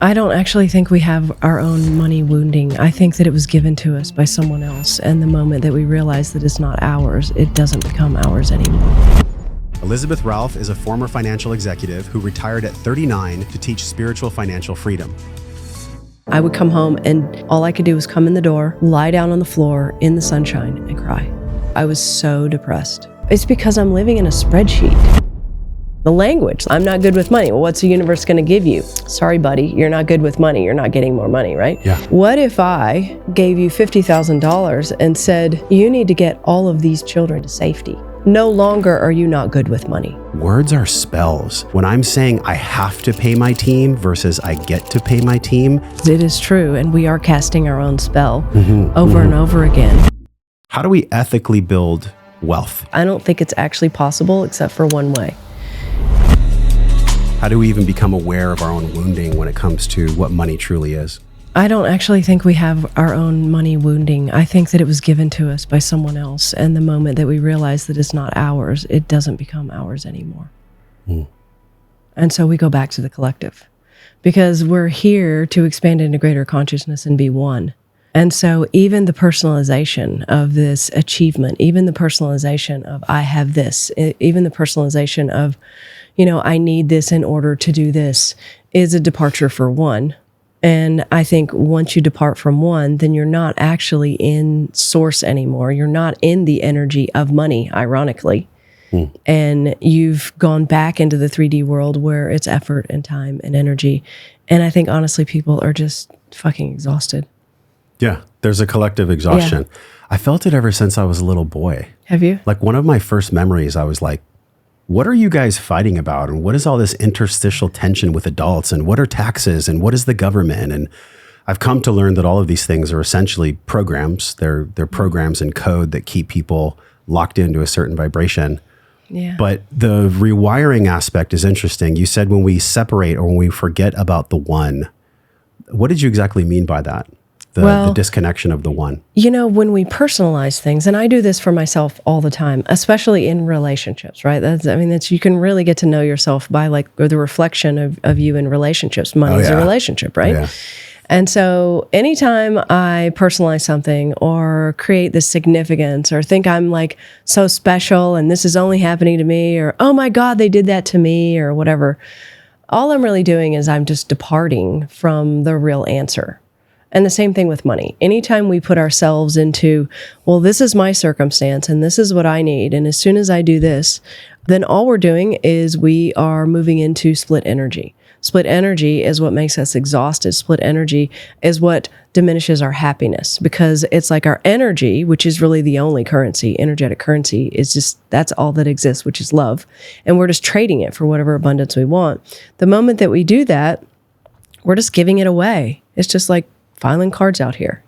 I don't actually think we have our own money wounding. I think that it was given to us by someone else. And the moment that we realize that it's not ours, it doesn't become ours anymore. Elizabeth Ralph is a former financial executive who retired at 39 to teach spiritual financial freedom. I would come home and all I could do was come in the door, lie down on the floor in the sunshine and cry. I was so depressed. It's because I'm living in a spreadsheet. The language, I'm not good with money. Well, what's the universe going to give you? Sorry, buddy, you're not good with money. You're not getting more money, right? Yeah. What if I gave you $50,000 and said, you need to get all of these children to safety? No longer are you not good with money. Words are spells. When I'm saying I have to pay my team versus I get to pay my team. It is true, and we are casting our own spell over and over again. How do we ethically build wealth? I don't think it's actually possible except for one way. How do we even become aware of our own wounding when it comes to what money truly is? I don't actually think we have our own money wounding. I think that it was given to us by someone else. And the moment that we realize that it's not ours, it doesn't become ours anymore. And so we go back to the collective because we're here to expand into greater consciousness and be one. And so even the personalization of this achievement, even the personalization of I have this, even the personalization of, I need this in order to do this is a departure for one. And I think once you depart from one, then you're not actually in source anymore. You're not in the energy of money, ironically. And you've gone back into the 3D world where it's effort and time and energy. And I think honestly, people are just fucking exhausted. Yeah, there's a collective exhaustion. Yeah. I felt it ever since I was a little boy. Have you? Like one of my first memories, I was like, what are you guys fighting about? And what is all this interstitial tension with adults? And what are taxes? And what is the government? And I've come to learn that all of these things are essentially programs. They're programs and code that keep people locked into a certain vibration. Yeah. But the rewiring aspect is interesting. You said when we separate or when we forget about the one, what did you exactly mean by that? The disconnection of the one. When we personalize things, and I do this for myself all the time, especially in relationships, right? That's you can really get to know yourself by or the reflection of you in relationships. Money is a relationship, right? Yeah. And so anytime I personalize something or create this significance or think I'm so special and this is only happening to me or, oh my God, they did that to me or whatever, all I'm really doing is I'm just departing from the real answer. And the same thing with money. Anytime we put ourselves into, well, this is my circumstance and this is what I need. And as soon as I do this, then all we're doing is we are moving into split energy. Split energy is what makes us exhausted. Split energy is what diminishes our happiness because it's like our energy, which is really the only currency, energetic currency is just, that's all that exists, which is love. And we're just trading it for whatever abundance we want. The moment that we do that, we're just giving it away. It's just like filing cards out here,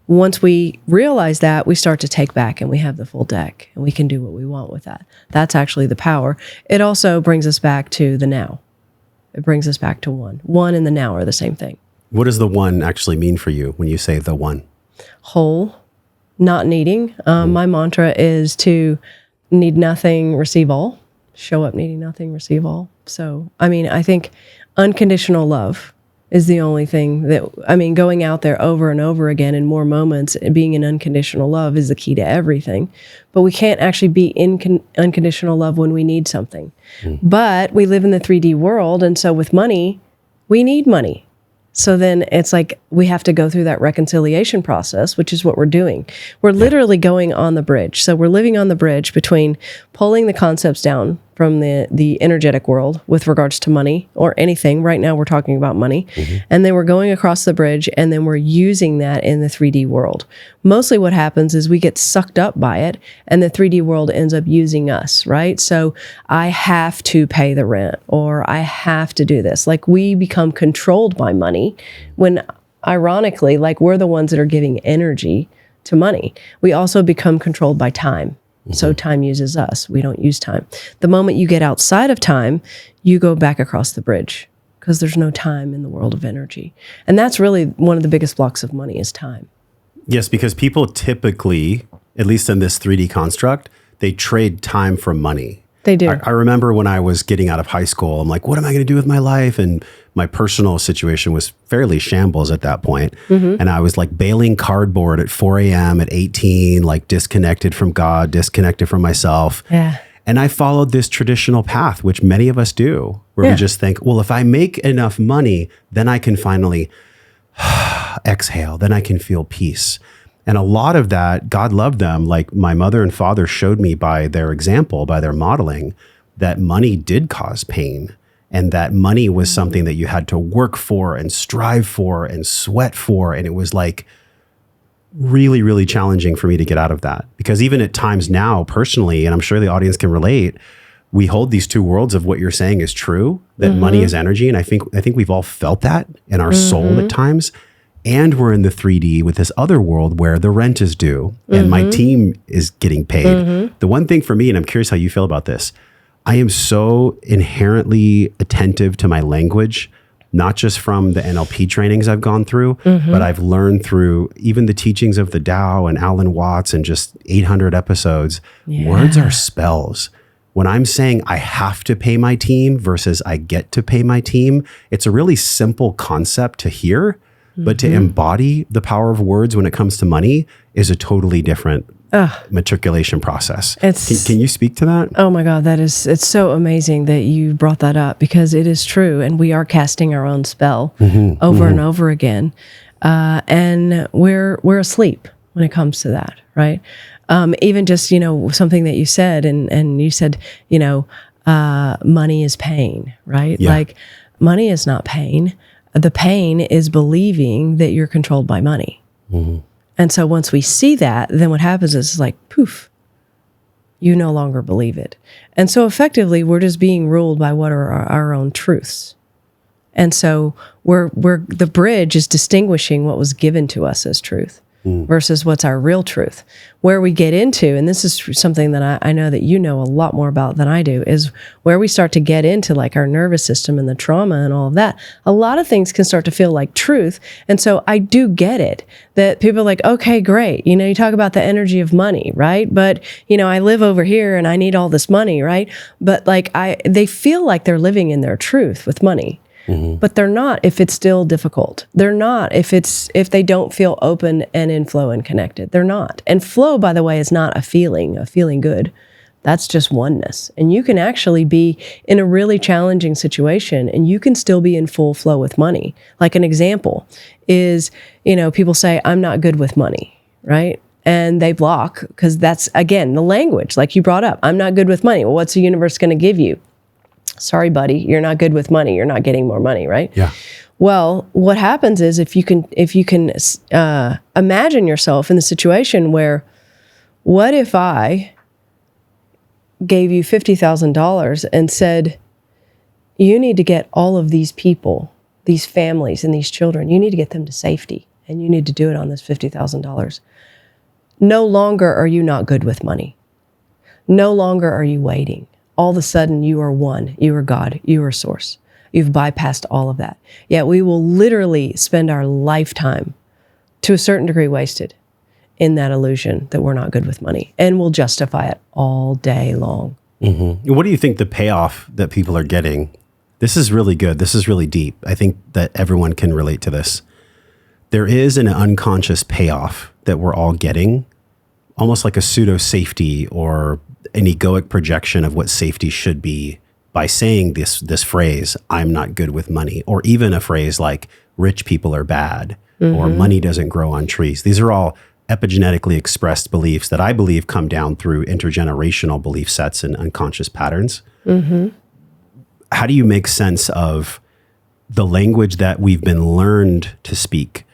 Once we realize that, we start to take back and we have the full deck and we can do what we want with that. That's actually the power. It also brings us back to the now. It brings us back to one. One and the now are the same thing. What does the one actually mean for you when you say the one? Whole, not needing. My mantra is to need nothing, receive all. Show up needing nothing, receive all. So, I think unconditional love is the only thing that, going out there over and over again in more moments, being in unconditional love is the key to everything. But we can't actually be in unconditional love when we need something. But we live in the 3D world. And so with money, we need money. So then it's like we have to go through that reconciliation process, which is what we're doing. We're literally going on the bridge. So we're living on the bridge between pulling the concepts down from the energetic world with regards to money or anything. Right now we're talking about money. And then we're going across the bridge and then we're using that in the 3D world. Mostly what happens is we get sucked up by it and the 3D world ends up using us, right? So I have to pay the rent or I have to do this. We become controlled by money when ironically, we're the ones that are giving energy to money. We also become controlled by time. So time uses us. We don't use time. The moment you get outside of time, you go back across the bridge because there's no time in the world of energy. And that's really one of the biggest blocks of money is time. Yes, because people typically, at least in this 3D construct, they trade time for money. They do. I remember when I was getting out of high school, I'm like, what am I going to do with my life? And my personal situation was fairly shambles at that point. And I was like baling cardboard at 4 a.m. at 18, like disconnected from God, disconnected from myself. Yeah. And I followed this traditional path, which many of us do, where we just think, well, if I make enough money, then I can finally exhale, then I can feel peace. And a lot of that, God loved them. Like my mother and father showed me by their example, by their modeling, that money did cause pain, and that money was something that you had to work for and strive for and sweat for. And it was like really, really challenging for me to get out of that, because even at times now personally, and I'm sure the audience can relate, we hold these two worlds of what you're saying is true, that money is energy. And I think we've all felt that in our soul at times. And we're in the 3D with this other world where the rent is due and my team is getting paid. The one thing for me, and I'm curious how you feel about this, I am so inherently attentive to my language, not just from the NLP trainings I've gone through, but I've learned through even the teachings of the Tao and Alan Watts and just 800 episodes. Words are spells. When I'm saying I have to pay my team versus I get to pay my team, it's a really simple concept to hear, but to embody the power of words when it comes to money is a totally different matriculation process. Can you speak to that? Oh my God, it's so amazing that you brought that up, because it is true. And we are casting our own spell over and over again. And we're asleep when it comes to that, right? Even just, something that you said, and you said, money is pain, right? Yeah. Like money is not pain. The pain is believing that you're controlled by money. And so once we see that, then what happens is like, poof, you no longer believe it. And so effectively, we're just being ruled by what are our own truths. And so the bridge is distinguishing what was given to us as truth versus what's our real truth. Where we get into, and this is something that I know that you know a lot more about than I do, is where we start to get into like our nervous system and the trauma and all of that. A lot of things can start to feel like truth. And so I do get it that people are like, okay, great. You talk about the energy of money, right? But, I live over here and I need all this money, right? But like they feel like they're living in their truth with money. But they're not if it's still difficult. They're not if they don't feel open and in flow and connected. They're not. And flow, by the way, is not a feeling good. That's just oneness. And you can actually be in a really challenging situation and you can still be in full flow with money. Like an example is, people say, I'm not good with money, right? And they block, because that's, again, the language, like you brought up. I'm not good with money. Well, what's the universe going to give you? Sorry, buddy, you're not good with money. You're not getting more money, right? Yeah. Well, what happens is if you can imagine yourself in the situation where, what if I gave you $50,000 and said, you need to get all of these people, these families and these children, you need to get them to safety, and you need to do it on this $50,000. No longer are you not good with money. No longer are you waiting. All of a sudden, you are one. You are God. You are source. You've bypassed all of that. Yet we will literally spend our lifetime, to a certain degree, wasted in that illusion that we're not good with money. And we'll justify it all day long. What do you think the payoff that people are getting? This is really good. This is really deep. I think that everyone can relate to this. There is an unconscious payoff that we're all getting, almost like a pseudo safety or an egoic projection of what safety should be by saying this phrase, I'm not good with money, or even a phrase like rich people are bad or money doesn't grow on trees. These are all epigenetically expressed beliefs that I believe come down through intergenerational belief sets and unconscious patterns. How do you make sense of the language that we've been learned to speak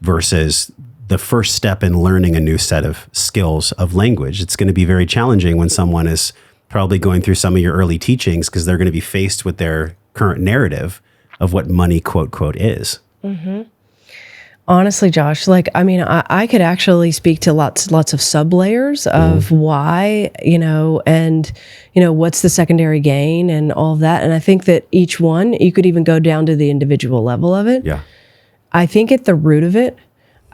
versus the first step in learning a new set of skills of language? It's going to be very challenging when someone is probably going through some of your early teachings, because they're going to be faced with their current narrative of what money, quote, quote, is. Honestly, Josh, I could actually speak to lots of sub layers of why, and, what's the secondary gain and all of that. And I think that each one, you could even go down to the individual level of it. Yeah. I think at the root of it,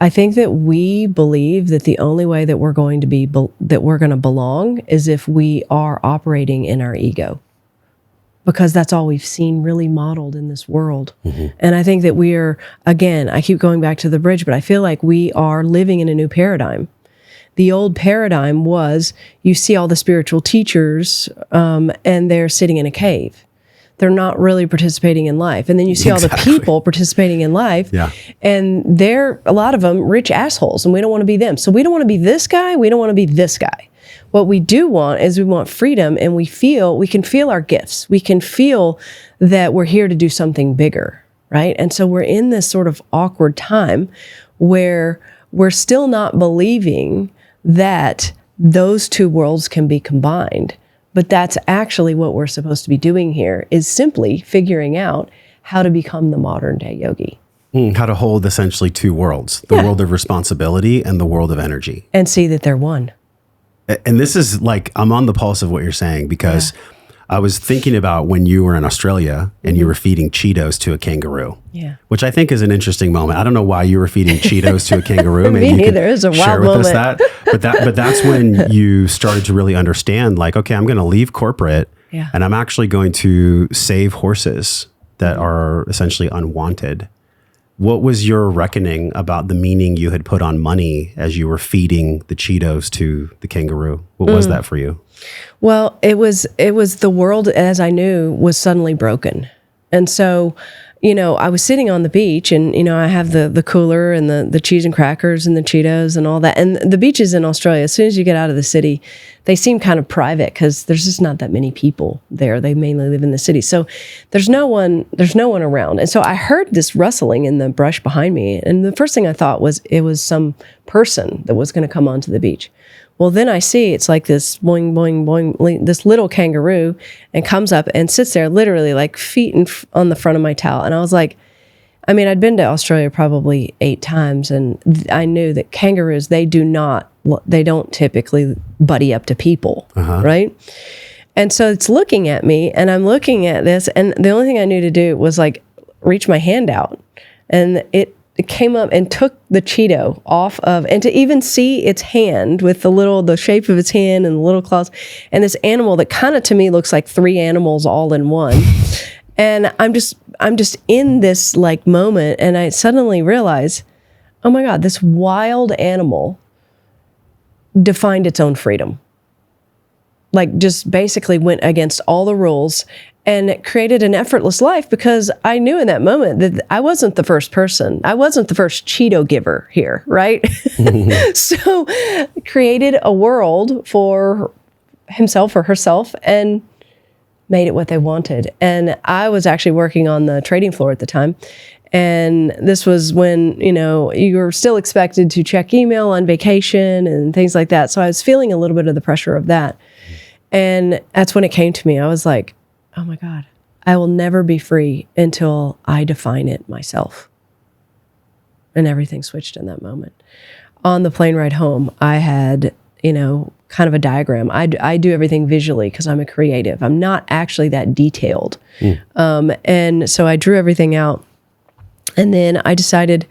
I think that we believe that the only way that we're going to belong is if we are operating in our ego, because that's all we've seen really modeled in this world. And I think that we are, again, I keep going back to the bridge, but I feel like we are living in a new paradigm. The old paradigm was you see all the spiritual teachers and they're sitting in a cave. They're not really participating in life. And then you see all the people participating in life, and they're, a lot of them, rich assholes, and we don't want to be them. So we don't want to be this guy. We don't want to be this guy. What we do want is we want freedom, and we can feel our gifts. We can feel that we're here to do something bigger, right? And so we're in this sort of awkward time where we're still not believing that those two worlds can be combined. But that's actually what we're supposed to be doing here, is simply figuring out how to become the modern day yogi. How to hold essentially two worlds, the world of responsibility and the world of energy. And see that they're one. And this is like, I'm on the pulse of what you're saying, because I was thinking about when you were in Australia and you were feeding Cheetos to a kangaroo. Yeah. Which I think is an interesting moment. I don't know why you were feeding Cheetos to a kangaroo. Maybe you neither. It was a wild share with moment. us that. But that's when you started to really understand, like, okay, I'm going to leave corporate and I'm actually going to save horses that are essentially unwanted. What was your reckoning about the meaning you had put on money as you were feeding the Cheetos to the kangaroo? What was that for you? Well, it was the world as I knew was suddenly broken. And so, I was sitting on the beach, and, I have the cooler and the cheese and crackers and the Cheetos and all that. And the beaches in Australia, as soon as you get out of the city, they seem kind of private because there's just not that many people there. They mainly live in the city. So there's no one around. And so I heard this rustling in the brush behind me. And the first thing I thought was it was some person that was going to come onto the beach. Well, then I see it's like this boing, boing, boing, this little kangaroo, and comes up and sits there literally like feet on the front of my towel. And I was like, I'd been to Australia probably 8 times, and I knew that kangaroos, they don't typically buddy up to people, right? And so it's looking at me, and I'm looking at this, and the only thing I knew to do was like reach my hand out, and it came up and took the Cheeto off of, and to even see its hand with the shape of its hand and the little claws, and this animal that kind of to me looks like 3 animals all in one. And I'm just in this like moment, and I suddenly realize, oh my God, this wild animal defined its own freedom. Like just basically went against all the rules and created an effortless life, because I knew in that moment that I wasn't the first person. I wasn't the first Cheeto giver here, right? So created a world for himself or herself and made it what they wanted. And I was actually working on the trading floor at the time. And this was when, you were still expected to check email on vacation and things like that. So I was feeling a little bit of the pressure of that. And that's when it came to me. I was like, oh my God, I will never be free until I define it myself. And everything switched in that moment. On the plane ride home, I had, kind of a diagram. I do everything visually because I'm a creative. I'm not actually that detailed. And so I drew everything out. And then I decided,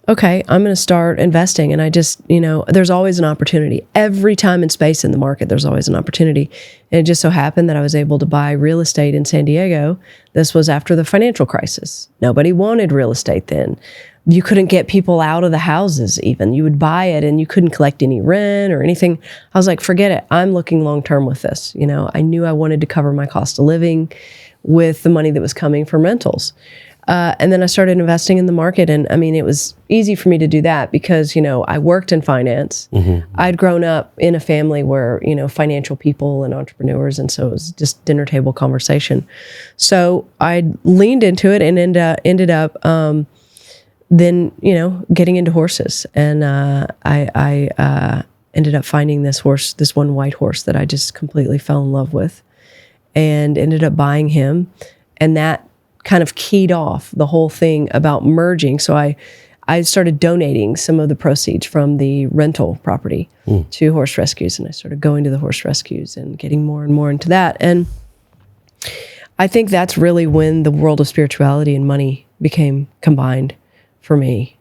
okay, I'm going to start investing. And I just, there's always an opportunity. Every time and space in the market, there's always an opportunity. And it just so happened that I was able to buy real estate in San Diego. This was after the financial crisis. Nobody wanted real estate then. You couldn't get people out of the houses even. You would buy it and you couldn't collect any rent or anything. I was like, forget it. I'm looking long-term with this. I knew I wanted to cover my cost of living with the money that was coming from rentals. And then I started investing in the market. And it was easy for me to do that because, I worked in finance. I'd grown up in a family where, financial people and entrepreneurs. And so it was just dinner table conversation. So I leaned into it and ended up then, getting into horses. And I ended up finding this one white horse that I just completely fell in love with, and ended up buying him. And that kind of keyed off the whole thing about merging. So I started donating some of the proceeds from the rental property to horse rescues. And I started going to the horse rescues and getting more and more into that. And I think that's really when the world of spirituality and money became combined for me,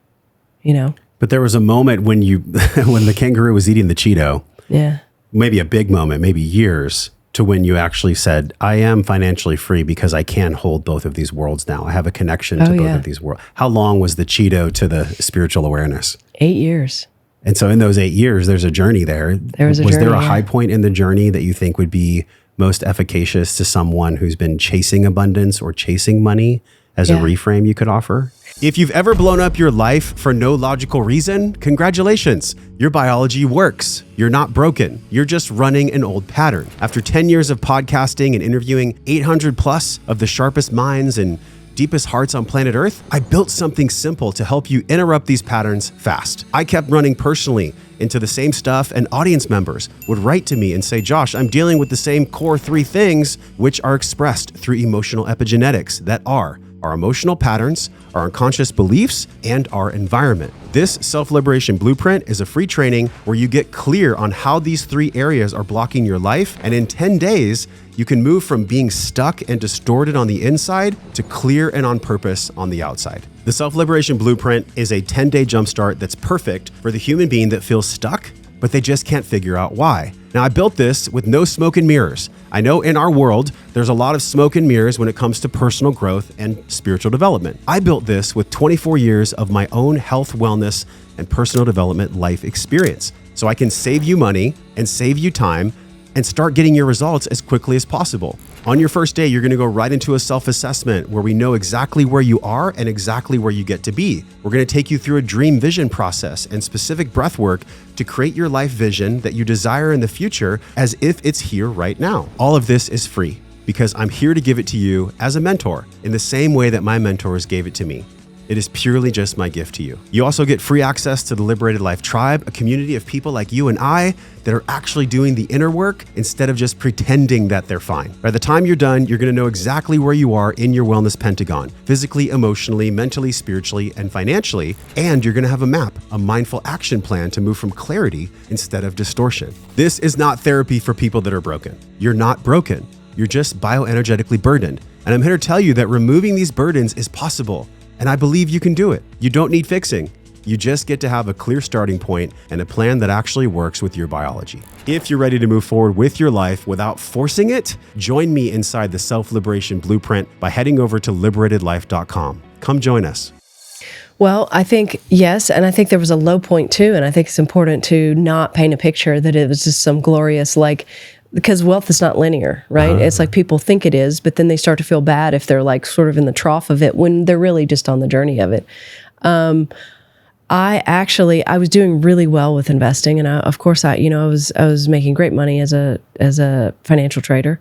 But there was a moment when when the kangaroo was eating the Cheeto, Yeah. maybe a big moment, maybe years, to when you actually said, I am financially free because I can hold both of these worlds now. I have a connection to both of these worlds. How long was the Cheeto to the spiritual awareness? 8 years. And so in those 8 years, there's a journey there. Was there a high point in the journey that you think would be most efficacious to someone who's been chasing abundance or chasing money as a reframe you could offer? If you've ever blown up your life for no logical reason, congratulations. Your biology works. You're not broken. You're just running an old pattern. After 10 years of podcasting and interviewing 800 plus of the sharpest minds and deepest hearts on planet Earth, I built something simple to help you interrupt these patterns fast. I kept running personally into the same stuff, and audience members would write to me and say, Josh, I'm dealing with the same core 3 things, which are expressed through emotional epigenetics that are our emotional patterns, our unconscious beliefs, and our environment. This self-liberation blueprint is a free training where you get clear on how these 3 areas are blocking your life, and in 10 days, you can move from being stuck and distorted on the inside to clear and on purpose on the outside. The self-liberation blueprint is a 10-day jumpstart that's perfect for the human being that feels stuck, but they just can't figure out why. Now, I built this with no smoke and mirrors. I know in our world, there's a lot of smoke and mirrors when it comes to personal growth and spiritual development. I built this with 24 years of my own health, wellness, and personal development life experience. So I can save you money and save you time and start getting your results as quickly as possible. On your first day, you're going to go right into a self-assessment where we know exactly where you are and exactly where you get to be. We're going to take you through a dream vision process and specific breath work to create your life vision that you desire in the future as if it's here right now. All of this is free because I'm here to give it to you as a mentor in the same way that my mentors gave it to me. It is purely just my gift to you. You also get free access to the Liberated Life Tribe, a community of people like you and I that are actually doing the inner work instead of just pretending that they're fine. By the time you're done, you're gonna know exactly where you are in your wellness pentagon, physically, emotionally, mentally, spiritually, and financially, and you're gonna have a map, a mindful action plan to move from clarity instead of distortion. This is not therapy for people that are broken. You're not broken. You're just bioenergetically burdened. And I'm here to tell you that removing these burdens is possible. And I believe you can do it. You don't need fixing. You just get to have a clear starting point and a plan that actually works with your biology. If you're ready to move forward with your life without forcing it, join me inside the Self-Liberation Blueprint by heading over to liberatedlife.com. Come join us. Well, I think, yes, and I think there was a low point too, and I think it's important to not paint a picture that it was just some glorious, because wealth is not linear, right? It's like people think it is, but then they start to feel bad if they're like sort of in the trough of it when they're really just on the journey of it. I was doing really well with investing, and I was making great money as a financial trader,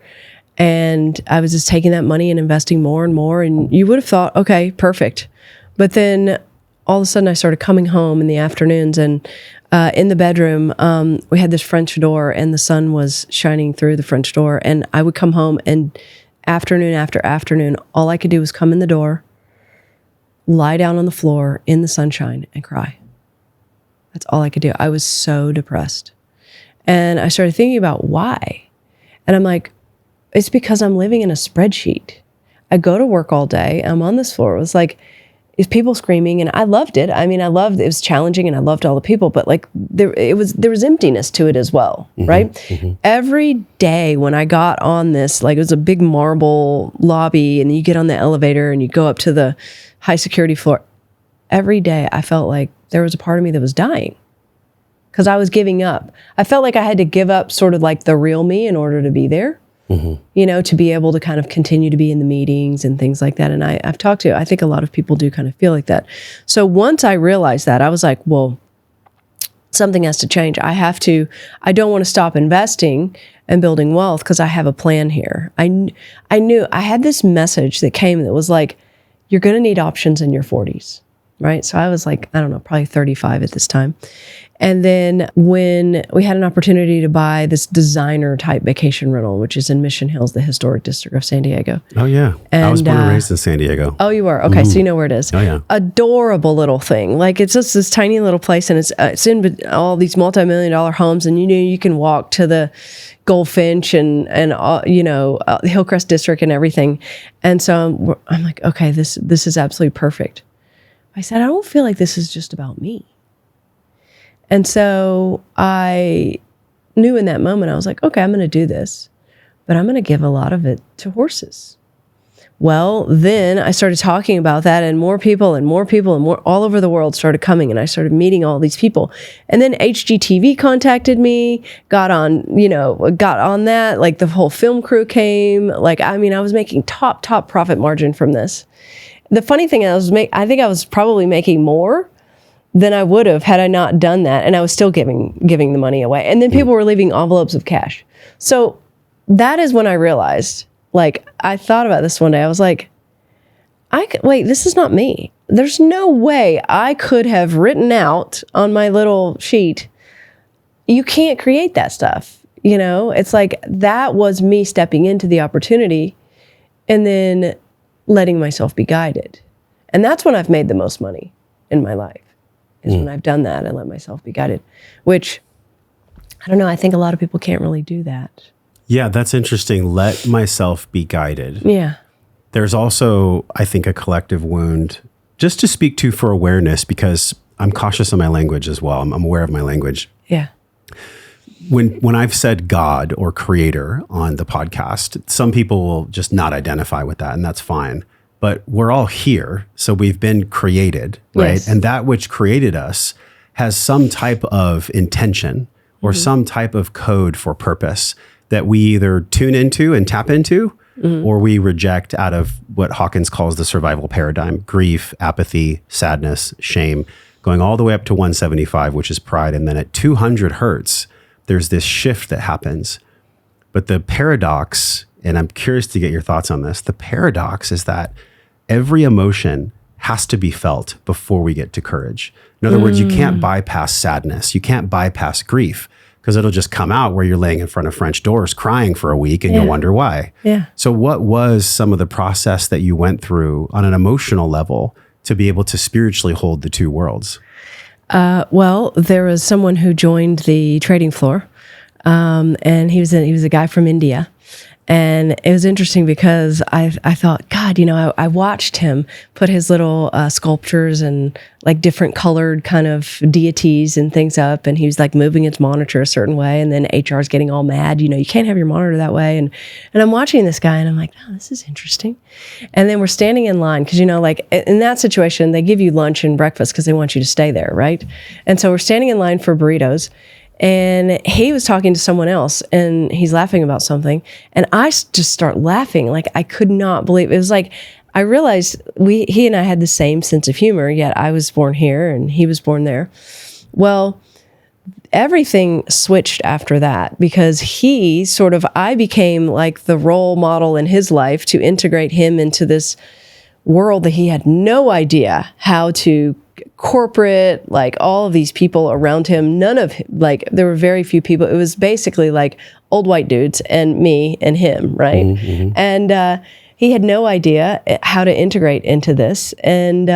and I was just taking that money and investing more and more. And you would have thought, okay, perfect, but then all of a sudden I started coming home in the afternoons, and in the bedroom, we had this French door, and the sun was shining through the French door. And I would come home, and afternoon after afternoon, all I could do was come in the door, lie down on the floor in the sunshine, and cry. That's all I could do. I was so depressed. And I started thinking about why. And I'm like, it's because I'm living in a spreadsheet. I go to work all day. I'm on this floor. It was like, it's people screaming, and I loved it. I mean, it was challenging, and I loved all the people, but there was emptiness to it as well, right? Mm-hmm. Every day when I got on this, it was a big marble lobby, and you get on the elevator and you go up to the high security floor. Every day I felt like there was a part of me that was dying because I was giving up. I felt like I had to give up sort of like the real me in order to be there. Mm-hmm. To be able to kind of continue to be in the meetings and things like that. And I think a lot of people do kind of feel like that. So once I realized that, I was like, well, something has to change. I don't want to stop investing and building wealth because I have a plan here. I knew I had this message that came that was like, you're going to need options in your 40s, right? So I was like, I don't know, probably 35 at this time. And then when we had an opportunity to buy this designer type vacation rental, which is in Mission Hills, the historic district of San Diego. Oh, yeah. And, I was born and raised in San Diego. Oh, you were? Okay. So you know where it is. Oh, yeah. Adorable little thing. It's just this tiny little place, and it's in all these multi-million-dollar homes, and you can walk to the Goldfinch and the Hillcrest district and everything. And so I'm like, okay, this is absolutely perfect. I said, I don't feel like this is just about me. And so I knew in that moment, I was like, okay, I'm going to do this, but I'm going to give a lot of it to horses. Well, then I started talking about that, and more people and more all over the world started coming, and I started meeting all these people. And then HGTV contacted me, got on that, like the whole film crew came. Like, I mean, I was making top profit margin from this. The funny thing is, I think I was probably making more than I would have had I not done that, and I was still giving the money away. And then people were leaving envelopes of cash. So that is when I realized, like, I thought about this one day. I was like, wait, this is not me. There's no way I could have written out on my little sheet, you can't create that stuff. It's like, that was me stepping into the opportunity and then letting myself be guided. And that's when I've made the most money in my life, is when I've done that and let myself be guided, which, I don't know, I think a lot of people can't really do that. Yeah, that's interesting. Let myself be guided. Yeah. There's also, I think, a collective wound, just to speak to for awareness, because I'm cautious of my language as well. I'm aware of my language. Yeah. When I've said God or creator on the podcast, some people will just not identify with that, and that's fine. But we're all here, so we've been created, right? Yes. And that which created us has some type of intention or some type of code for purpose that we either tune into and tap into, or we reject out of what Hawkins calls the survival paradigm: grief, apathy, sadness, shame, going all the way up to 175, which is pride. And then at 200 hertz, there's this shift that happens. But the paradox, and I'm curious to get your thoughts on this, the paradox is that every emotion has to be felt before we get to courage. In other words, you can't bypass sadness. You can't bypass grief, because it'll just come out where you're laying in front of French doors crying for a week and you'll wonder why. Yeah. So what was some of the process that you went through on an emotional level to be able to spiritually hold the two worlds? Well, there was someone who joined the trading floor, and he was a guy from India. And it was interesting because I thought, God, I watched him put his little sculptures and like different colored kind of deities and things up. And he was like moving his monitor a certain way. And then HR's getting all mad, you can't have your monitor that way. And I'm watching this guy and I'm like, oh, this is interesting. And then we're standing in line because, like in that situation, they give you lunch and breakfast because they want you to stay there, right? And so we're standing in line for burritos. And he was talking to someone else and he's laughing about something. And I just start laughing. Like, I could not believe it. It was like, I realized he and I had the same sense of humor, yet I was born here and he was born there. Well, everything switched after that because I became like the role model in his life to integrate him into this world that he had no idea how to corporate, like all of these people around him, there were very few people. It was basically like old white dudes and me and him, right? Mm-hmm. And he had no idea how to integrate into this. And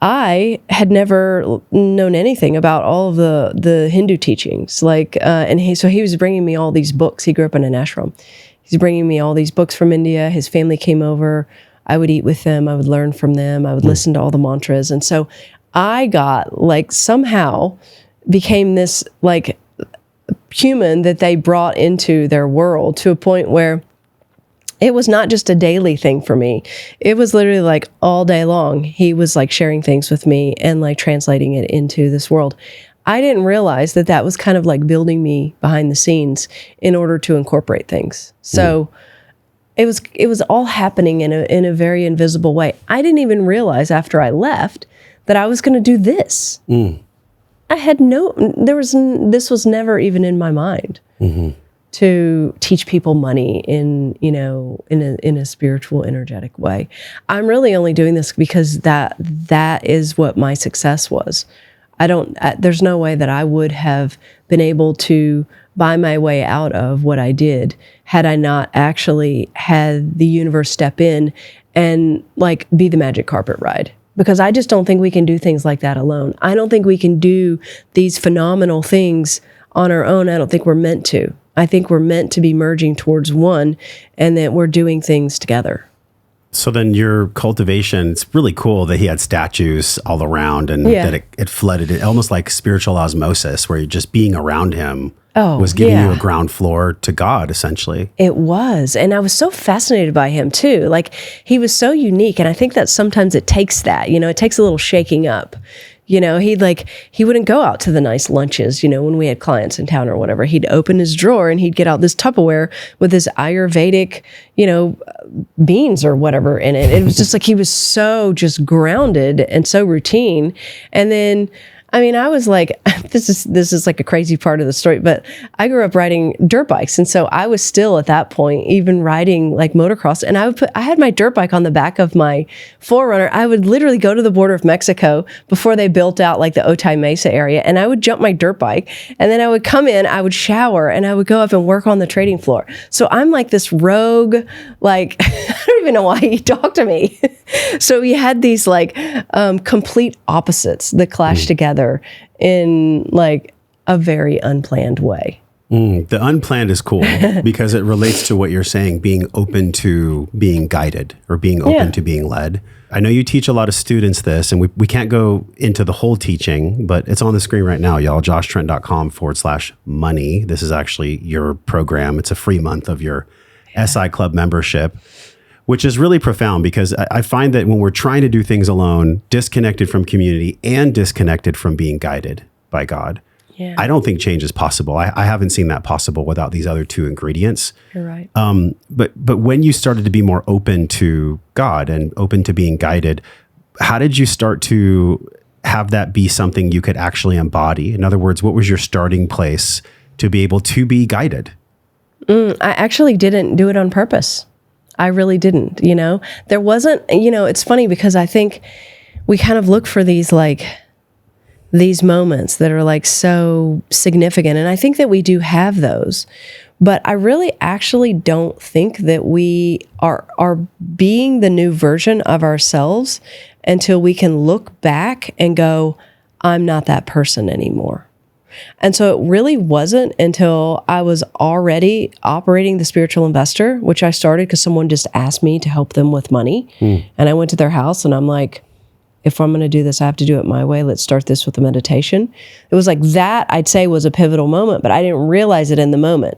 I had never known anything about all of the Hindu teachings. So he was bringing me all these books. He grew up in an ashram. He's bringing me all these books from India. His family came over. I would eat with them. I would learn from them. I would listen to all the mantras. And so I got somehow became this human that they brought into their world to a point where it was not just a daily thing for me. It was literally all day long. He was sharing things with me and translating it into this world. I didn't realize that was kind of building me behind the scenes in order to incorporate things. So it was all happening in a very invisible way. I didn't even realize after I left that I was going to do this. I had this was never even in my mind to teach people money in a spiritual, energetic way. I'm really only doing this because that is what my success was. There's no way that I would have been able to buy my way out of what I did had I not actually had the universe step in and be the magic carpet ride. Because I just don't think we can do things like that alone. I don't think we can do these phenomenal things on our own. I don't think we're meant to. I think we're meant to be merging towards one and that we're doing things together. So then your cultivation, it's really cool that he had statues all around and that it flooded it, almost like spiritual osmosis, where you're just being around him was giving you a ground floor to God, essentially. It was. And I was so fascinated by him too. Like, he was so unique. And I think that sometimes it takes that, it takes a little shaking up. He wouldn't go out to the nice lunches, when we had clients in town or whatever. He'd open his drawer and he'd get out this Tupperware with his Ayurvedic, beans or whatever in it. It was just like, he was so just grounded and so routine. And then, I was like, this is like a crazy part of the story, but I grew up riding dirt bikes. And so I was still at that point, even riding like motocross. And I had my dirt bike on the back of my 4Runner. I would literally go to the border of Mexico before they built out like the Otay Mesa area. And I would jump my dirt bike and then I would come in, I would shower and I would go up and work on the trading floor. So I'm like this rogue, like, I don't even know why he talked to me. So we had these like complete opposites that clashed together in like a very unplanned way. The unplanned is cool because it relates to what you're saying, being open to being guided or being open to being led. I know you teach a lot of students this, and we can't go into the whole teaching, but it's on the screen right now, y'all, joshtrent.com/money. This is actually your program. It's a free month of your SI Club membership, which is really profound because I find that when we're trying to do things alone, disconnected from community and disconnected from being guided by God, I don't think change is possible. I haven't seen that possible without these other two ingredients. You're right. But when you started to be more open to God and open to being guided, how did you start to have that be something you could actually embody? In other words, what was your starting place to be able to be guided? I actually didn't do it on purpose. I really didn't, There wasn't, it's funny because I think we kind of look for these moments that are like so significant. And I think that we do have those, but I really actually don't think that we are being the new version of ourselves until we can look back and go, I'm not that person anymore. And so it really wasn't until I was already operating the Spiritual Investor, which I started because someone just asked me to help them with money. And I went to their house and I'm like, if I'm going to do this, I have to do it my way. Let's start this with a meditation. It was like that, I'd say, was a pivotal moment, but I didn't realize it in the moment.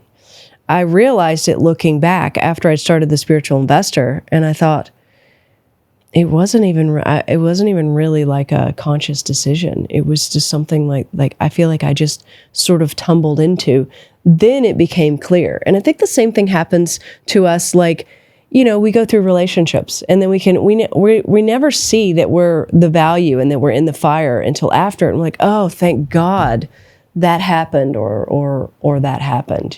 I realized it looking back after I started the Spiritual Investor, and I thought, it wasn't even really like a conscious decision. It was just something like I feel like I just sort of tumbled into. Then it became clear. And I think the same thing happens to us. Like, we go through relationships and then we never see that we're the value and that we're in the fire until after. And we're like, oh, thank God that happened or that happened,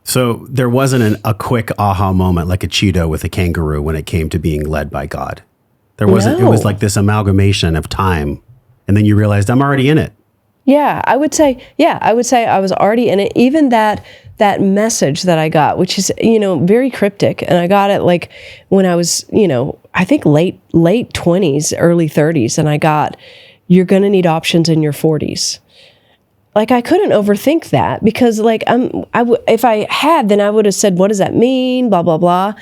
So there wasn't a quick aha moment like a Cheeto with a kangaroo when it came to being led by God. There wasn't. No. It was like this amalgamation of time. And then you realized I'm already in it. Yeah, I would say I was already in it. Even that message that I got, which is, very cryptic. And I got it like when I was, I think late 20s, early 30s. And I got, you're going to need options in your 40s. Like, I couldn't overthink that because if I had, then I would have said, what does that mean? Blah, blah, blah.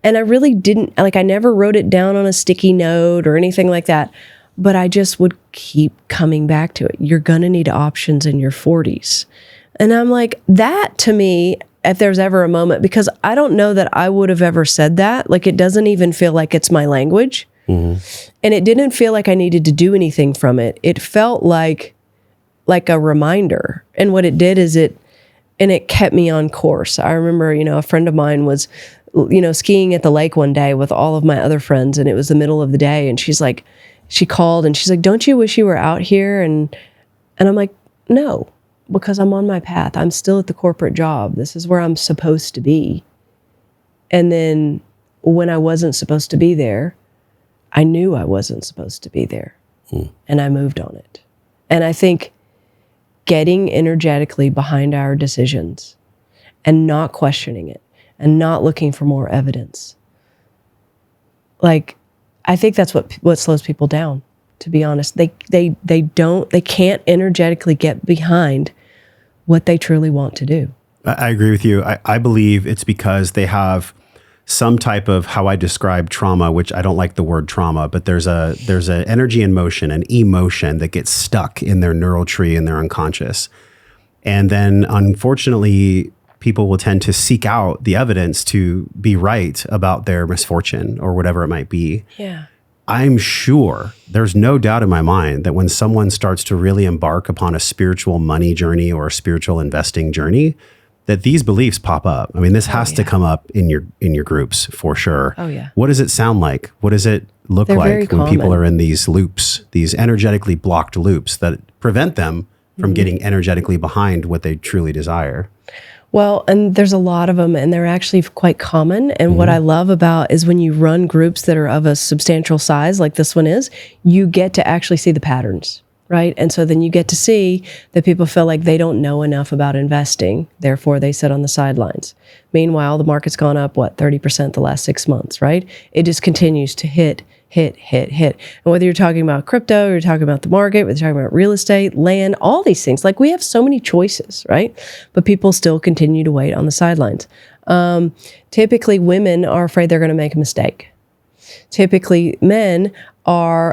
And I really didn't, I never wrote it down on a sticky note or anything like that, but I just would keep coming back to it. You're going to need options in your 40s. And I'm like, that to me, if there's ever a moment, because I don't know that I would have ever said that. Like, it doesn't even feel like it's my language. And it didn't feel like I needed to do anything from it. It felt like a reminder. And what it did is it kept me on course. I remember, a friend of mine was, skiing at the lake one day with all of my other friends, and it was the middle of the day. And she called and she's like, don't you wish you were out here? And I'm like, no, because I'm on my path. I'm still at the corporate job. This is where I'm supposed to be. And then when I wasn't supposed to be there, I knew I wasn't supposed to be there. And I moved on it. And I think getting energetically behind our decisions and not questioning it and not looking for more evidence. I think that's what slows people down, to be honest. They can't energetically get behind what they truly want to do. I agree with you. I believe it's because they have some type of how I describe trauma, which I don't like the word trauma, but there's a energy in motion, an emotion that gets stuck in their neural tree and their unconscious. And then unfortunately, people will tend to seek out the evidence to be right about their misfortune or whatever it might be. Yeah. I'm sure there's no doubt in my mind that when someone starts to really embark upon a spiritual money journey or a spiritual investing journey, that these beliefs pop up. I mean, this has to come up in your groups for sure. Oh yeah. What does it sound like? What does it look like when people are in these loops, these energetically blocked loops that prevent them from getting energetically behind what they truly desire? Well, and there's a lot of them, and they're actually quite common. And what I love about is when you run groups that are of a substantial size, like this one is, you get to actually see the patterns, right? And so then you get to see that people feel like they don't know enough about investing, therefore they sit on the sidelines. Meanwhile, the market's gone up, 30% the last 6 months, right? It just continues to hit. And whether you're talking about crypto, or you're talking about the market, whether you're talking about real estate, land, all these things, like we have so many choices, right? But people still continue to wait on the sidelines. Typically, women are afraid they're going to make a mistake. Typically, men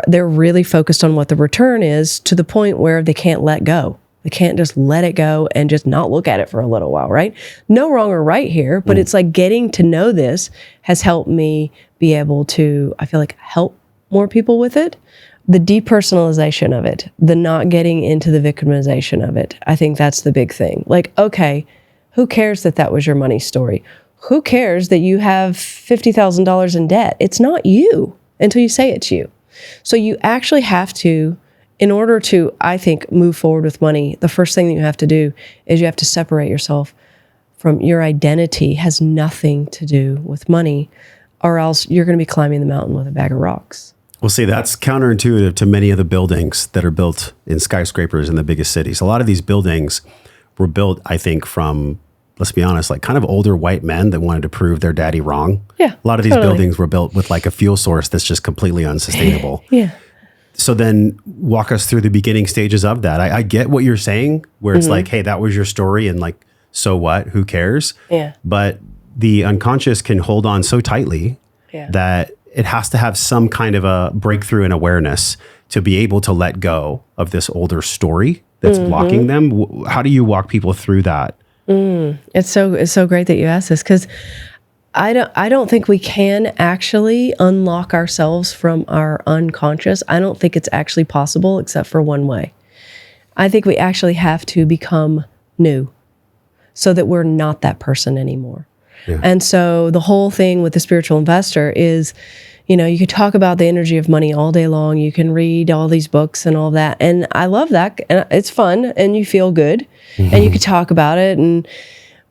they're really focused on what the return is to the point where they can't let go. They can't just let it go and just not look at it for a little while, right? No wrong or right here, but it's like getting to know this has helped me be able to, I feel like, help more people with it. The depersonalization of it, the not getting into the victimization of it. I think that's the big thing. Like, okay, who cares that was your money story? Who cares that you have $50,000 in debt? It's not you until you say it's you. So you actually have to, in order to, I think, move forward with money, the first thing that you have to do is you have to separate yourself from your identity. Has nothing to do with money, or else you're going to be climbing the mountain with a bag of rocks. Well, see, that's counterintuitive to many of the buildings that are built in skyscrapers in the biggest cities. A lot of these buildings were built, I think, from, let's be honest, like kind of older white men that wanted to prove their daddy wrong. Yeah. A lot of these buildings were built with like a fuel source that's just completely unsustainable. Yeah. So then walk us through the beginning stages of that. I get what you're saying, where it's like, hey, that was your story and like, so what? Who cares? Yeah. But the unconscious can hold on so tightly that it has to have some kind of a breakthrough in awareness to be able to let go of this older story that's blocking them. How do you walk people through that? It's so great that you asked this, because I don't think we can actually unlock ourselves from our unconscious. I don't think it's actually possible except for one way. I think we actually have to become new so that we're not that person anymore. Yeah. And so the whole thing with the spiritual investor is, you could talk about the energy of money all day long. You can read all these books and all that. And I love that. And it's fun and you feel good and you could talk about it.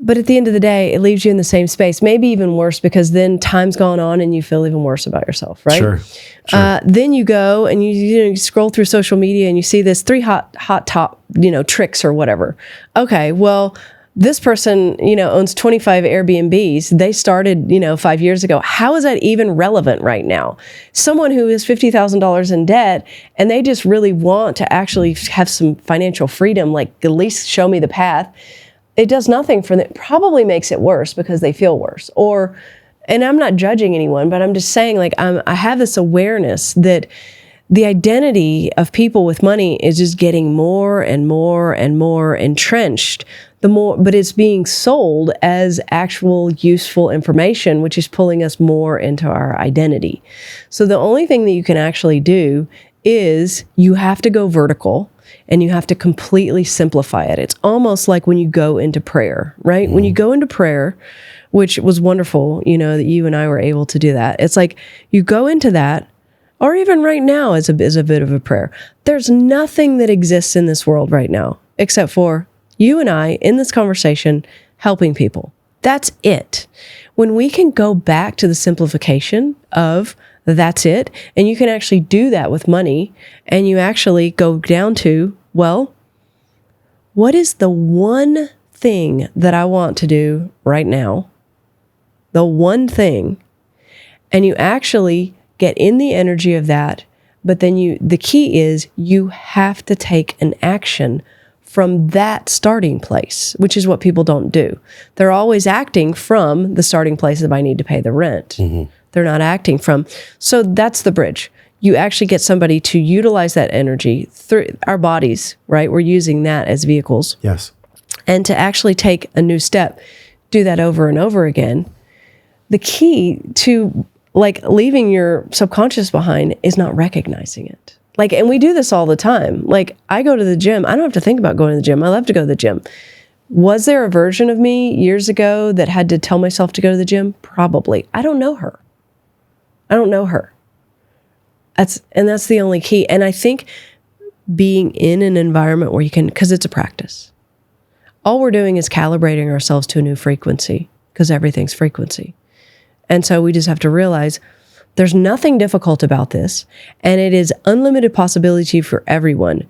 But at the end of the day, it leaves you in the same space, maybe even worse, because then time's gone on and you feel even worse about yourself, right? Sure. Then you go and you scroll through social media and you see this 3 hot top, tricks or whatever. Okay, well, this person, owns 25 Airbnbs. They started, 5 years ago. How is that even relevant right now? Someone who is $50,000 in debt and they just really want to actually have some financial freedom, like at least show me the path. It does nothing for them. It probably makes it worse because they feel worse. And I'm not judging anyone, but I'm just saying, like, I have this awareness that the identity of people with money is just getting more and more and more entrenched. But it's being sold as actual useful information, which is pulling us more into our identity. So the only thing that you can actually do is you have to go vertical and you have to completely simplify it. It's almost like when you go into prayer, right? When you go into prayer, which was wonderful, that you and I were able to do that. It's like you go into that, or even right now is a bit of a prayer. There's nothing that exists in this world right now except for you and I in this conversation helping people. That's it. When we can go back to the simplification of that's it, and you can actually do that with money, and you actually go down to, well, what is the one thing that I want to do right now? The one thing. And you actually get in the energy of that, but then the key is you have to take an action from that starting place, which is what people don't do. They're always acting from the starting place of I need to pay the rent. They're not acting from. So that's the bridge. You actually get somebody to utilize that energy through our bodies, right? We're using that as vehicles. Yes. And to actually take a new step, do that over and over again. The key to like leaving your subconscious behind is not recognizing it. Like, and we do this all the time. Like, I go to the gym. I don't have to think about going to the gym. I love to go to the gym. Was there a version of me years ago that had to tell myself to go to the gym? Probably. I don't know her. That's the only key. And I think being in an environment where you can, because it's a practice. All we're doing is calibrating ourselves to a new frequency, because everything's frequency. And so we just have to realize there's nothing difficult about this, and it is unlimited possibility for everyone.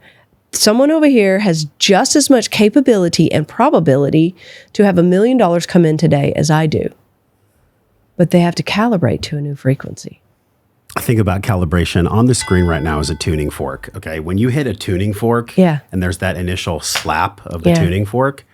Someone over here has just as much capability and probability to have $1 million come in today as I do. But they have to calibrate to a new frequency. I think about calibration. On the screen right now is a tuning fork. Okay. When you hit a tuning fork and there's that initial slap of the tuning fork,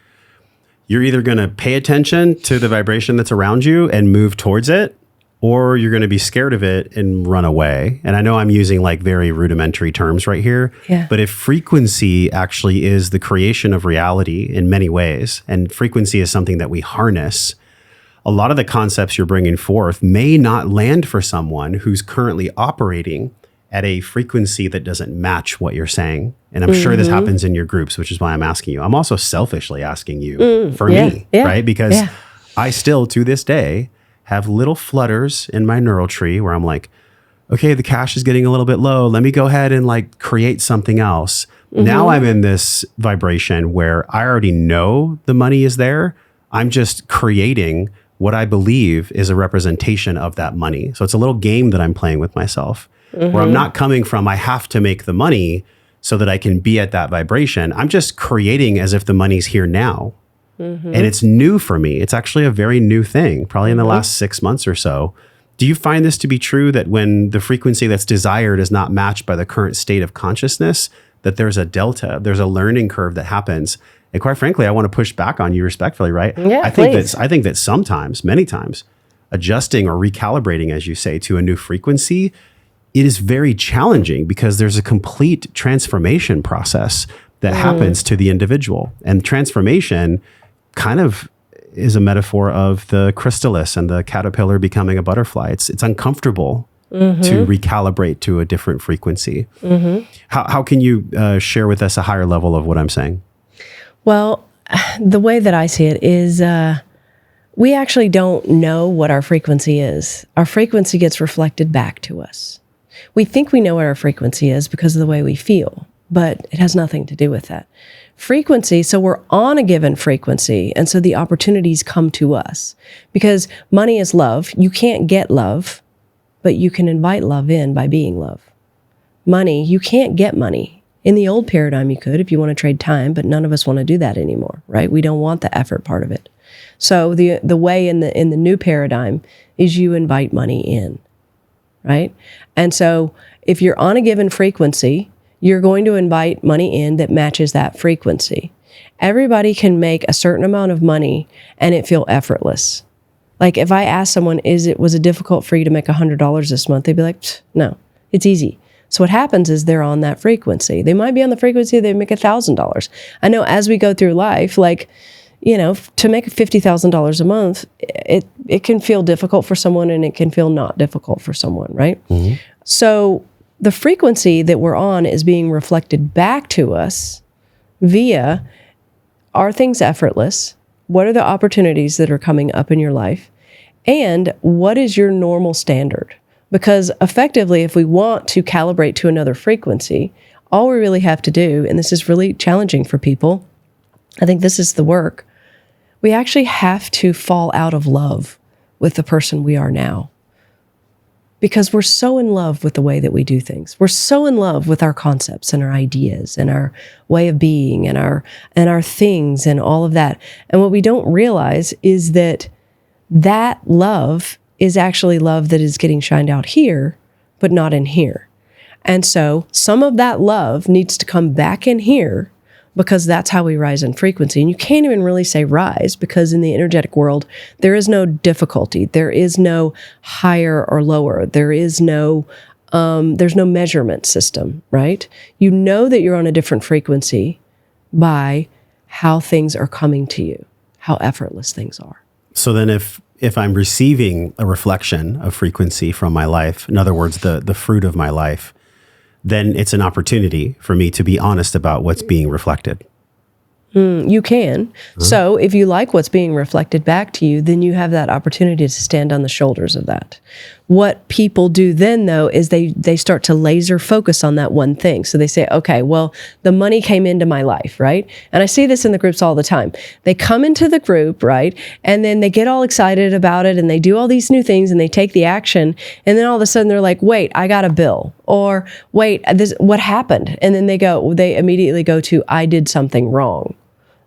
you're either going to pay attention to the vibration that's around you and move towards it, or you're going to be scared of it and run away. And I know I'm using like very rudimentary terms right here, but if frequency actually is the creation of reality in many ways, and frequency is something that we harness, a lot of the concepts you're bringing forth may not land for someone who's currently operating at a frequency that doesn't match what you're saying. And I'm sure this happens in your groups, which is why I'm asking you. I'm also selfishly asking you for me, right? Because I still, to this day, have little flutters in my neural tree where I'm like, okay, the cash is getting a little bit low. Let me go ahead and like create something else. Now I'm in this vibration where I already know the money is there. I'm just creating what I believe is a representation of that money. So it's a little game that I'm playing with myself where I'm not coming from, I have to make the money so that I can be at that vibration. I'm just creating as if the money's here now. And it's new for me. It's actually a very new thing, probably in the last 6 months or so. Do you find this to be true, that when the frequency that's desired is not matched by the current state of consciousness, that there's a delta, there's a learning curve that happens? And quite frankly, I want to push back on you respectfully, right? Yeah, I think that sometimes, many times, adjusting or recalibrating, as you say, to a new frequency, it is very challenging because there's a complete transformation process that happens to the individual. And transformation kind of is a metaphor of the chrysalis and the caterpillar becoming a butterfly. It's uncomfortable to recalibrate to a different frequency. How can you share with us a higher level of what I'm saying? Well, the way that I see it is we actually don't know what our frequency is. Our frequency gets reflected back to us. We think we know what our frequency is because of the way we feel, but it has nothing to do with that. Frequency, so we're on a given frequency, and so the opportunities come to us. Because money is love. You can't get love, but you can invite love in by being love. Money, you can't get money. In the old paradigm, you could if you want to trade time, but none of us want to do that anymore, right? We don't want the effort part of it. So the way in the new paradigm is you invite money in, right? And so if you're on a given frequency, you're going to invite money in that matches that frequency. Everybody can make a certain amount of money and it feel effortless. Like if I ask someone, was it difficult for you to make $100 this month? They'd be like, no, it's easy. So what happens is they're on that frequency. They might be on the frequency, they make $1,000. I know as we go through life, like, you know, to make $50,000 a month, it can feel difficult for someone and it can feel not difficult for someone, right? So the frequency that we're on is being reflected back to us via, are things effortless? What are the opportunities that are coming up in your life? And what is your normal standard? Because effectively, if we want to calibrate to another frequency, all we really have to do, and this is really challenging for people, I think this is the work, we actually have to fall out of love with the person we are now. Because we're so in love with the way that we do things. We're so in love with our concepts and our ideas and our way of being and our things and all of that. And what we don't realize is that love is actually love that is getting shined out here, but not in here. And so some of that love needs to come back in here because that's how we rise in frequency. And you can't even really say rise, because in the energetic world, there is no difficulty. There is no higher or lower. There's no measurement system, right? You know that you're on a different frequency by how things are coming to you, how effortless things are. So then if I'm receiving a reflection of frequency from my life, in other words, the fruit of my life, then it's an opportunity for me to be honest about what's being reflected. You can. So if you like what's being reflected back to you, then you have that opportunity to stand on the shoulders of that. What people do then, though, is they start to laser focus on that one thing. So they say, okay, well, the money came into my life, right? And I see this in the groups all the time. They come into the group, right? And then they get all excited about it and they do all these new things and they take the action. And then all of a sudden they're like, wait, I got a bill. Or wait, what happened? And then they immediately go to, I did something wrong.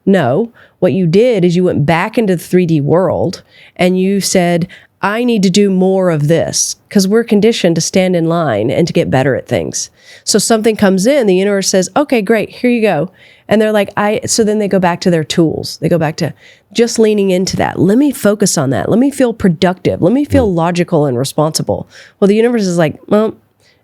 No, what you did is you went back into the 3D world and you said, I need to do more of this, because we're conditioned to stand in line and to get better at things. So something comes in, the universe says, okay, great, here you go. And they're like, so then they go back to their tools. They go back to just leaning into that. Let me focus on that. Let me feel productive. Let me feel logical and responsible. Well, the universe is like, well,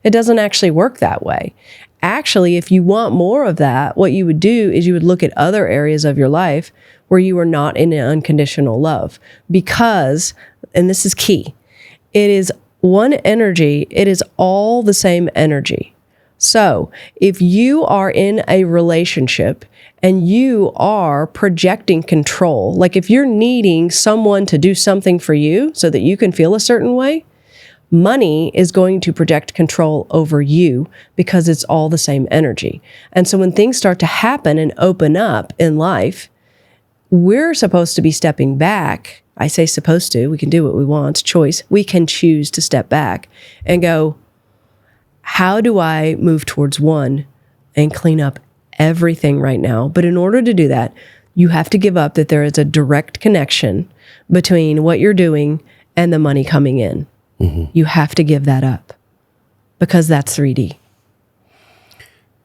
it doesn't actually work that way. Actually, if you want more of that, what you would do is you would look at other areas of your life where you are not in an unconditional love. Because, and this is key, it is one energy, it is all the same energy. So if you are in a relationship and you are projecting control, like if you're needing someone to do something for you so that you can feel a certain way, money is going to project control over you because it's all the same energy. And so when things start to happen and open up in life, we're supposed to be stepping back. I say supposed to, we can do what we want, it's choice. We can choose to step back and go, how do I move towards one and clean up everything right now? But in order to do that, you have to give up that there is a direct connection between what you're doing and the money coming in. Mm-hmm. You have to give that up because that's 3D.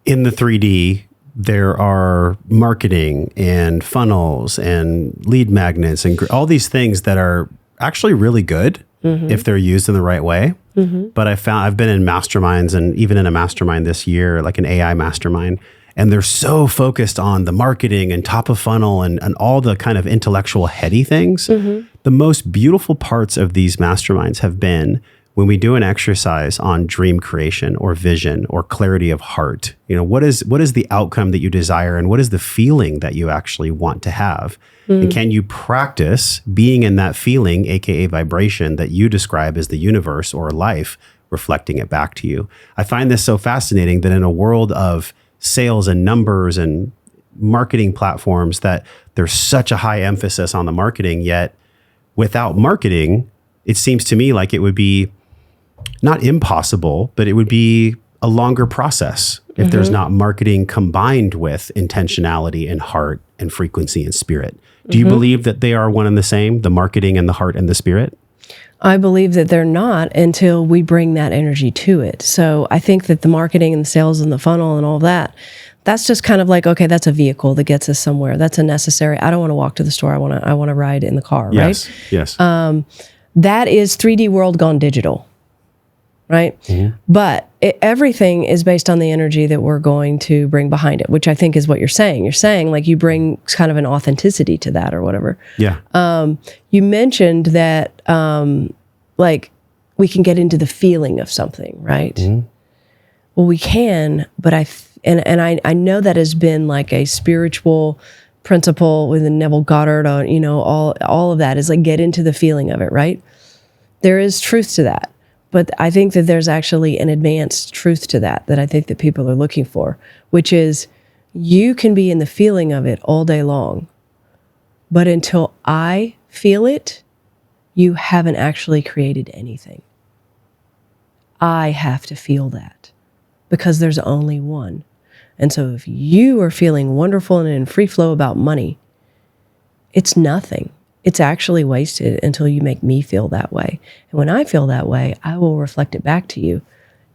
In the 3D, there are marketing and funnels and lead magnets and all these things that are actually really good if they're used in the right way. Mm-hmm. But I've been in masterminds, and even in a mastermind this year, like an AI mastermind, and they're so focused on the marketing and top of funnel and all the kind of intellectual heady things. Mm-hmm. The most beautiful parts of these masterminds have been when we do an exercise on dream creation or vision or clarity of heart. You know, what is the outcome that you desire and what is the feeling that you actually want to have? And can you practice being in that feeling, aka vibration, that you describe as the universe or life reflecting it back to you? I find this so fascinating that in a world of sales and numbers and marketing platforms, that there's such a high emphasis on the marketing, yet without marketing, it seems to me like it would be not impossible, but it would be a longer process if there's not marketing combined with intentionality and heart and frequency and spirit. Do you believe that they are one and the same, the marketing and the heart and the spirit? I believe that they're not until we bring that energy to it. So I think that the marketing and the sales and the funnel and all that, that's just kind of like, okay, that's a vehicle that gets us somewhere. That's a necessary. I don't want to walk to the store. I want to ride in the car, Yes, right? yes. That is 3D world gone digital, right? Mm-hmm. But everything is based on the energy that we're going to bring behind it, which I think is what you're saying. You're saying like you bring kind of an authenticity to that or whatever. Yeah. You mentioned that like we can get into the feeling of something, right? Mm-hmm. Well, we can, but I know that has been like a spiritual principle with Neville Goddard on, you know, all of that is like get into the feeling of it, right? There is truth to that. But I think that there's actually an advanced truth to that I think that people are looking for, which is you can be in the feeling of it all day long. But until I feel it, you haven't actually created anything. I have to feel that because there's only one. And so if you are feeling wonderful and in free flow about money, it's nothing. It's actually wasted until you make me feel that way. And when I feel that way, I will reflect it back to you,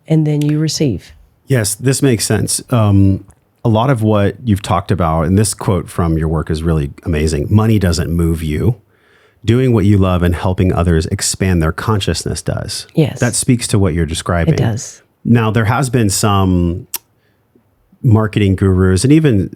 and then you receive. Yes, this makes sense. a lot of what you've talked about, and this quote from your work is really amazing. Money doesn't move you. Doing what you love and helping others expand their consciousness does. Yes. That speaks to what you're describing. It does. Now, there has been some marketing gurus and even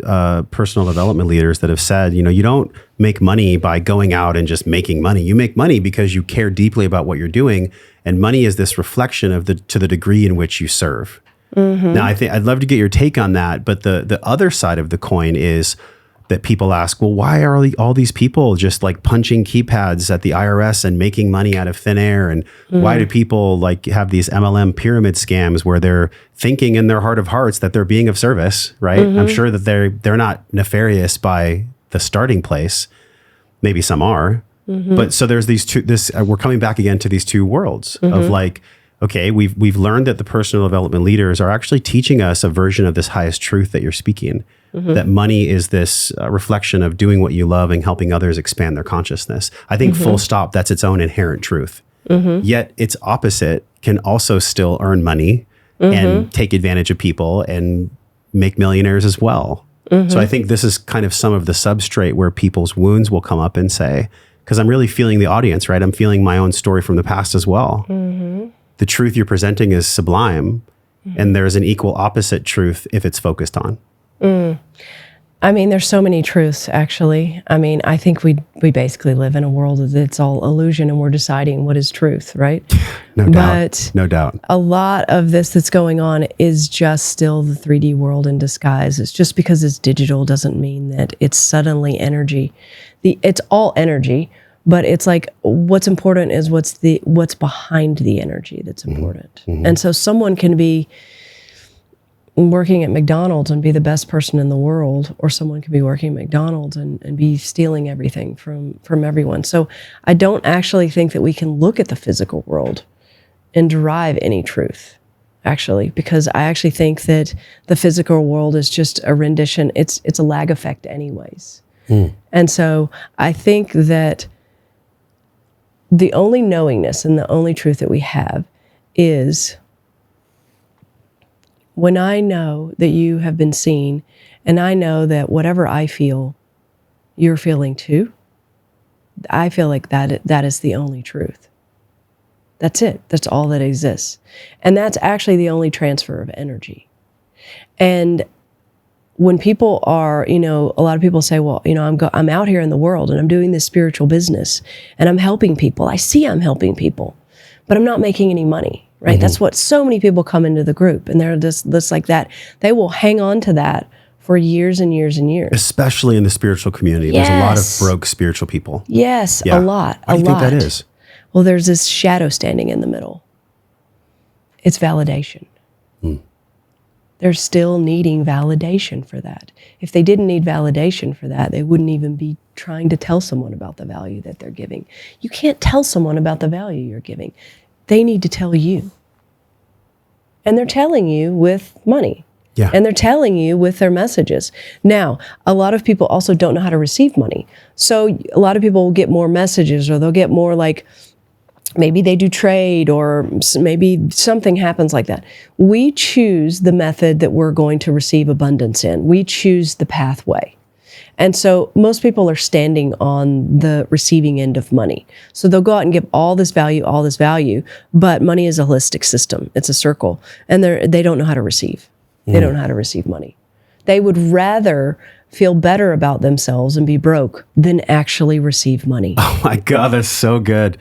personal development leaders that have said, you don't make money by going out and just making money. You make money because you care deeply about what you're doing. And money is this reflection of to the degree in which you serve. Mm-hmm. Now, I'd love to get your take on that. But the other side of the coin is that people ask, well, why are all these people just like punching keypads at the IRS and making money out of thin air? And why do people like have these MLM pyramid scams where they're thinking in their heart of hearts that they're being of service, right? I'm sure that they're not nefarious by the starting place. Maybe some are. But so there's we're coming back again to these two worlds of like, okay, we've learned that the personal development leaders are actually teaching us a version of this highest truth that you're speaking. That money is this reflection of doing what you love and helping others expand their consciousness. I think full stop, that's its own inherent truth. Yet its opposite can also still earn money and take advantage of people and make millionaires as well. So I think this is kind of some of the substrate where people's wounds will come up and say, because I'm really feeling the audience, right? I'm feeling my own story from the past as well. The truth you're presenting is sublime, and there's an equal opposite truth if it's focused on. I mean, there's so many truths, actually. I mean, I think we basically live in a world that's all illusion, and we're deciding what is truth, right? No doubt. No doubt. A lot of this that's going on is just still the 3D world in disguise. It's just because it's digital doesn't mean that it's suddenly energy. It's all energy, but it's like what's important is what's behind the energy that's important. And so someone can be working at McDonald's and be the best person in the world, or someone could be working at McDonald's and be stealing everything from everyone. So I don't actually think that we can look at the physical world and derive any truth, actually, because I actually think that the physical world is just a rendition. It's a lag effect anyways. And so I think that the only knowingness and the only truth that we have is when I know that you have been seen, and I know that whatever I feel, you're feeling too, I feel like that is the only truth. That's it. That's all that exists. And that's actually the only transfer of energy. And when people are, a lot of people say, well, I'm out here in the world and I'm doing this spiritual business and I'm helping people. I see I'm helping people, but I'm not making any money. Right? That's what so many people come into the group, and they're just like that. They will hang on to that for years and years and years. Especially in the spiritual community. There's a lot of broke spiritual people. Yes, a lot. Why do you think that is? Well, there's this shadow standing in the middle. It's validation. They're still needing validation for that. If they didn't need validation for that, they wouldn't even be trying to tell someone about the value that they're giving. You can't tell someone about the value you're giving. They need to tell you. And they're telling you with money. Yeah. And they're telling you with their messages. Now, a lot of people also don't know how to receive money. So a lot of people will get more messages, or they'll get more like, maybe they do trade, or maybe something happens like that. We choose the method that we're going to receive abundance in. We choose the pathway. And so most people are standing on the receiving end of money. So they'll go out and give all this value, but money is a holistic system. It's a circle. And they don't know how to receive. They don't know how to receive money. They would rather feel better about themselves and be broke than actually receive money. Oh my God, that's so good.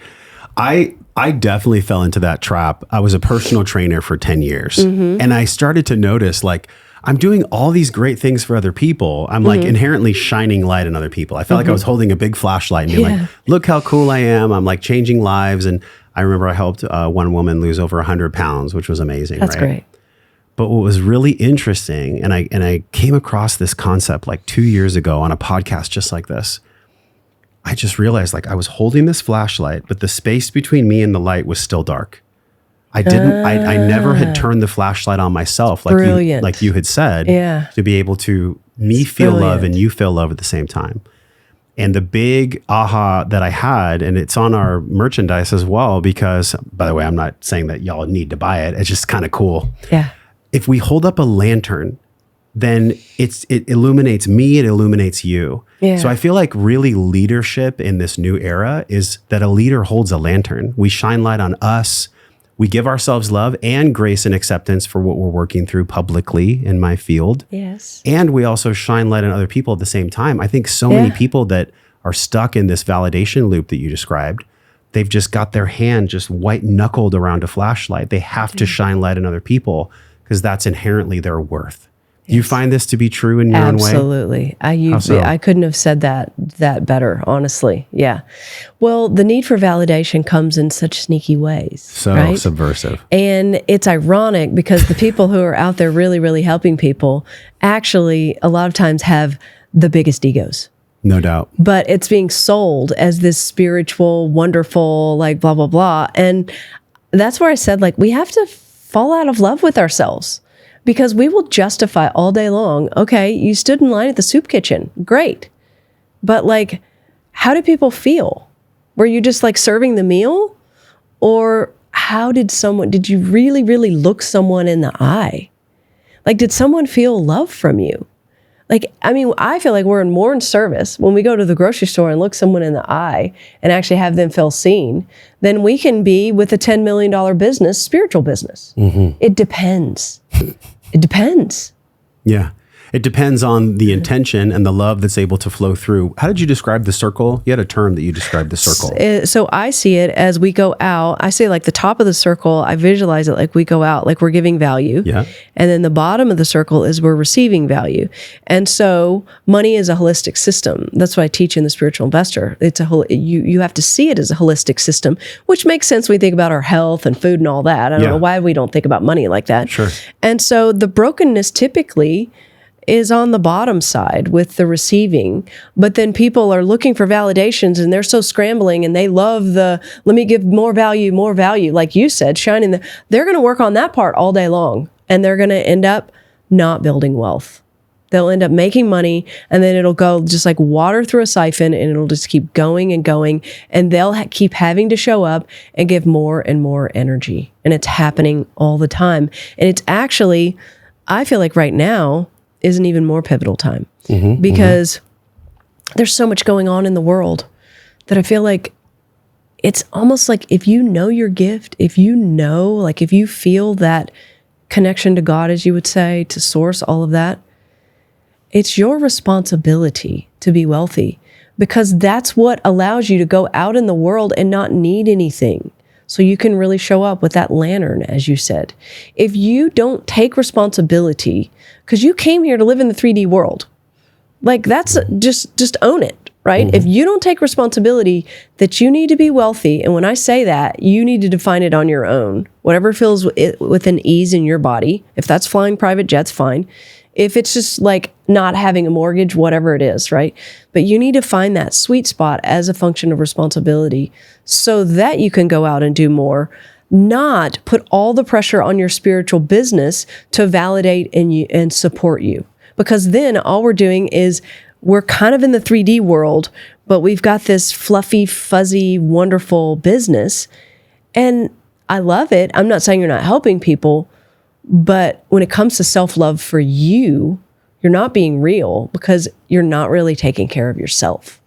I definitely fell into that trap. I was a personal trainer for 10 years. And I started to notice, like, I'm doing all these great things for other people. I'm like inherently shining light on other people. I felt like I was holding a big flashlight and being like, look how cool I am. I'm like changing lives. And I remember I helped one woman lose over 100 pounds, which was amazing. That's great. But what was really interesting, and I came across this concept like 2 years ago on a podcast just like this. I just realized like I was holding this flashlight, but the space between me and the light was still dark. I never had turned the flashlight on myself, like you had said, to be able to feel love and you feel love at the same time. And the big aha that I had, and it's on our merchandise as well, because, by the way, I'm not saying that y'all need to buy it. It's just kind of cool. Yeah. If we hold up a lantern then it illuminates me, it illuminates you. Yeah. So I feel like really leadership in this new era is that a leader holds a lantern. We shine light on us. We give ourselves love and grace and acceptance for what we're working through publicly in my field. Yes. And we also shine light on other people at the same time. I think so many people that are stuck in this validation loop that you described, they've just got their hand just white knuckled around a flashlight. They have to shine light on other people because that's inherently their worth. Do you find this to be true in your own way? Absolutely. How so? I couldn't have said that better, honestly. Yeah. Well, the need for validation comes in such sneaky ways. So right? subversive. And it's ironic because the people who are out there really, really helping people actually a lot of times have the biggest egos. No doubt. But it's being sold as this spiritual, wonderful, like blah, blah, blah. And that's where I said, like, we have to fall out of love with ourselves. Because we will justify all day long, okay, you stood in line at the soup kitchen. Great. But like, how do people feel? Were you just like serving the meal? Or did you really, really look someone in the eye? Like, did someone feel love from you? Like, I mean, I feel like we're more in service when we go to the grocery store and look someone in the eye and actually have them feel seen than we can be with a $10 million business, spiritual business. Mm-hmm. It depends. It depends. Yeah. It depends on the intention and the love that's able to flow through. How did you describe the circle? You had a term that you described the circle. So I see it as we go out. I say like the top of the circle, I visualize it like we go out, like we're giving value. Yeah. And then the bottom of the circle is we're receiving value. And so money is a holistic system. That's what I teach in the Spiritual Investor. It's you have to see it as a holistic system, which makes sense when we think about our health and food and all that. I don't know why we don't think about money like that. Sure. And so the brokenness typically is on the bottom side with the receiving, but then people are looking for validations and they're so scrambling and they love let me give more value, like you said, they're going to work on that part all day long and they're going to end up not building wealth. They'll end up making money and then it'll go just like water through a siphon and it'll just keep going and going and they'll keep having to show up and give more and more energy. And it's happening all the time. And it's actually, I feel like right now, is an even more pivotal time because there's so much going on in the world that I feel like it's almost like if you know your gift, if you feel that connection to God, as you would say, to source, all of that, it's your responsibility to be wealthy because that's what allows you to go out in the world and not need anything. So you can really show up with that lantern, as you said. If you don't take responsibility, because you came here to live in the 3D world, like that's just own it, right? Mm-hmm. If you don't take responsibility that you need to be wealthy, and when I say that, you need to define it on your own, whatever feels with an ease in your body. If that's flying private jets, fine. If it's just like not having a mortgage, whatever it is, right? But you need to find that sweet spot as a function of responsibility so that you can go out and do more, not put all the pressure on your spiritual business to validate and support you. Because then all we're doing is we're kind of in the 3D world, but we've got this fluffy, fuzzy, wonderful business. And I love it. I'm not saying you're not helping people, but when it comes to self-love for you, you're not being real because you're not really taking care of yourself.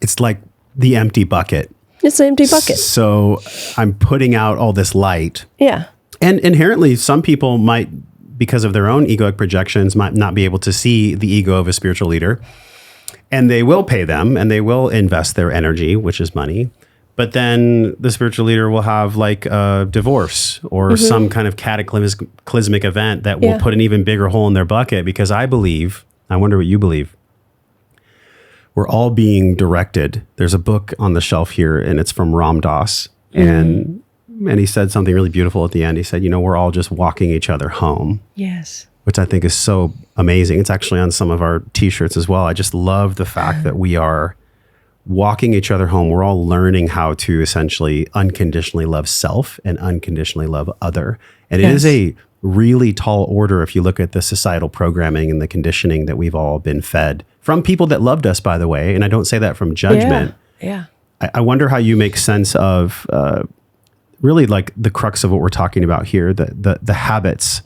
It's like the empty bucket. It's an empty bucket. So I'm putting out all this light. Yeah. And inherently, some people might, because of their own egoic projections, might not be able to see the ego of a spiritual leader. And they will pay them and they will invest their energy, which is money. But then the spiritual leader will have like a divorce or some kind of cataclysmic event that will put an even bigger hole in their bucket because I wonder what you believe, we're all being directed. There's a book on the shelf here and it's from Ram Dass. And he said something really beautiful at the end. He said, we're all just walking each other home. Yes. Which I think is so amazing. It's actually on some of our t-shirts as well. I just love the fact that we are walking each other home. We're all learning how to essentially unconditionally love self and unconditionally love other. And it is a really tall order if you look at the societal programming and the conditioning that we've all been fed from people that loved us, by the way. And I don't say that from judgment. Yeah. I wonder how you make sense of really like the crux of what we're talking about here, the habits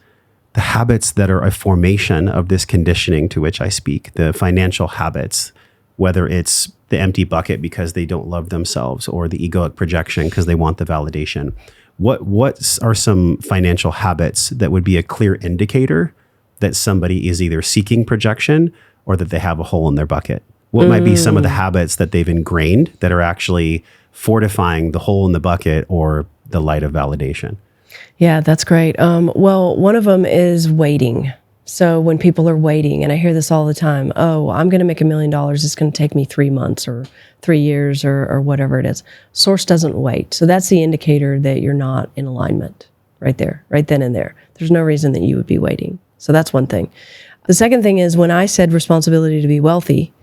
the habits that are a formation of this conditioning to which I speak, the financial habits, whether it's the empty bucket because they don't love themselves or the egoic projection because they want the validation. What are some financial habits that would be a clear indicator that somebody is either seeking projection or that they have a hole in their bucket? What might be some of the habits that they've ingrained that are actually fortifying the hole in the bucket or the light of validation? Yeah, that's great. Well, one of them is waiting. So when people are waiting, and I hear this all the time, oh, I'm going to make $1 million. It's going to take me 3 months or 3 years or whatever it is. Source doesn't wait. So that's the indicator that you're not in alignment right there, right then and there. There's no reason that you would be waiting. So that's one thing. The second thing is when I said responsibility to be wealthy,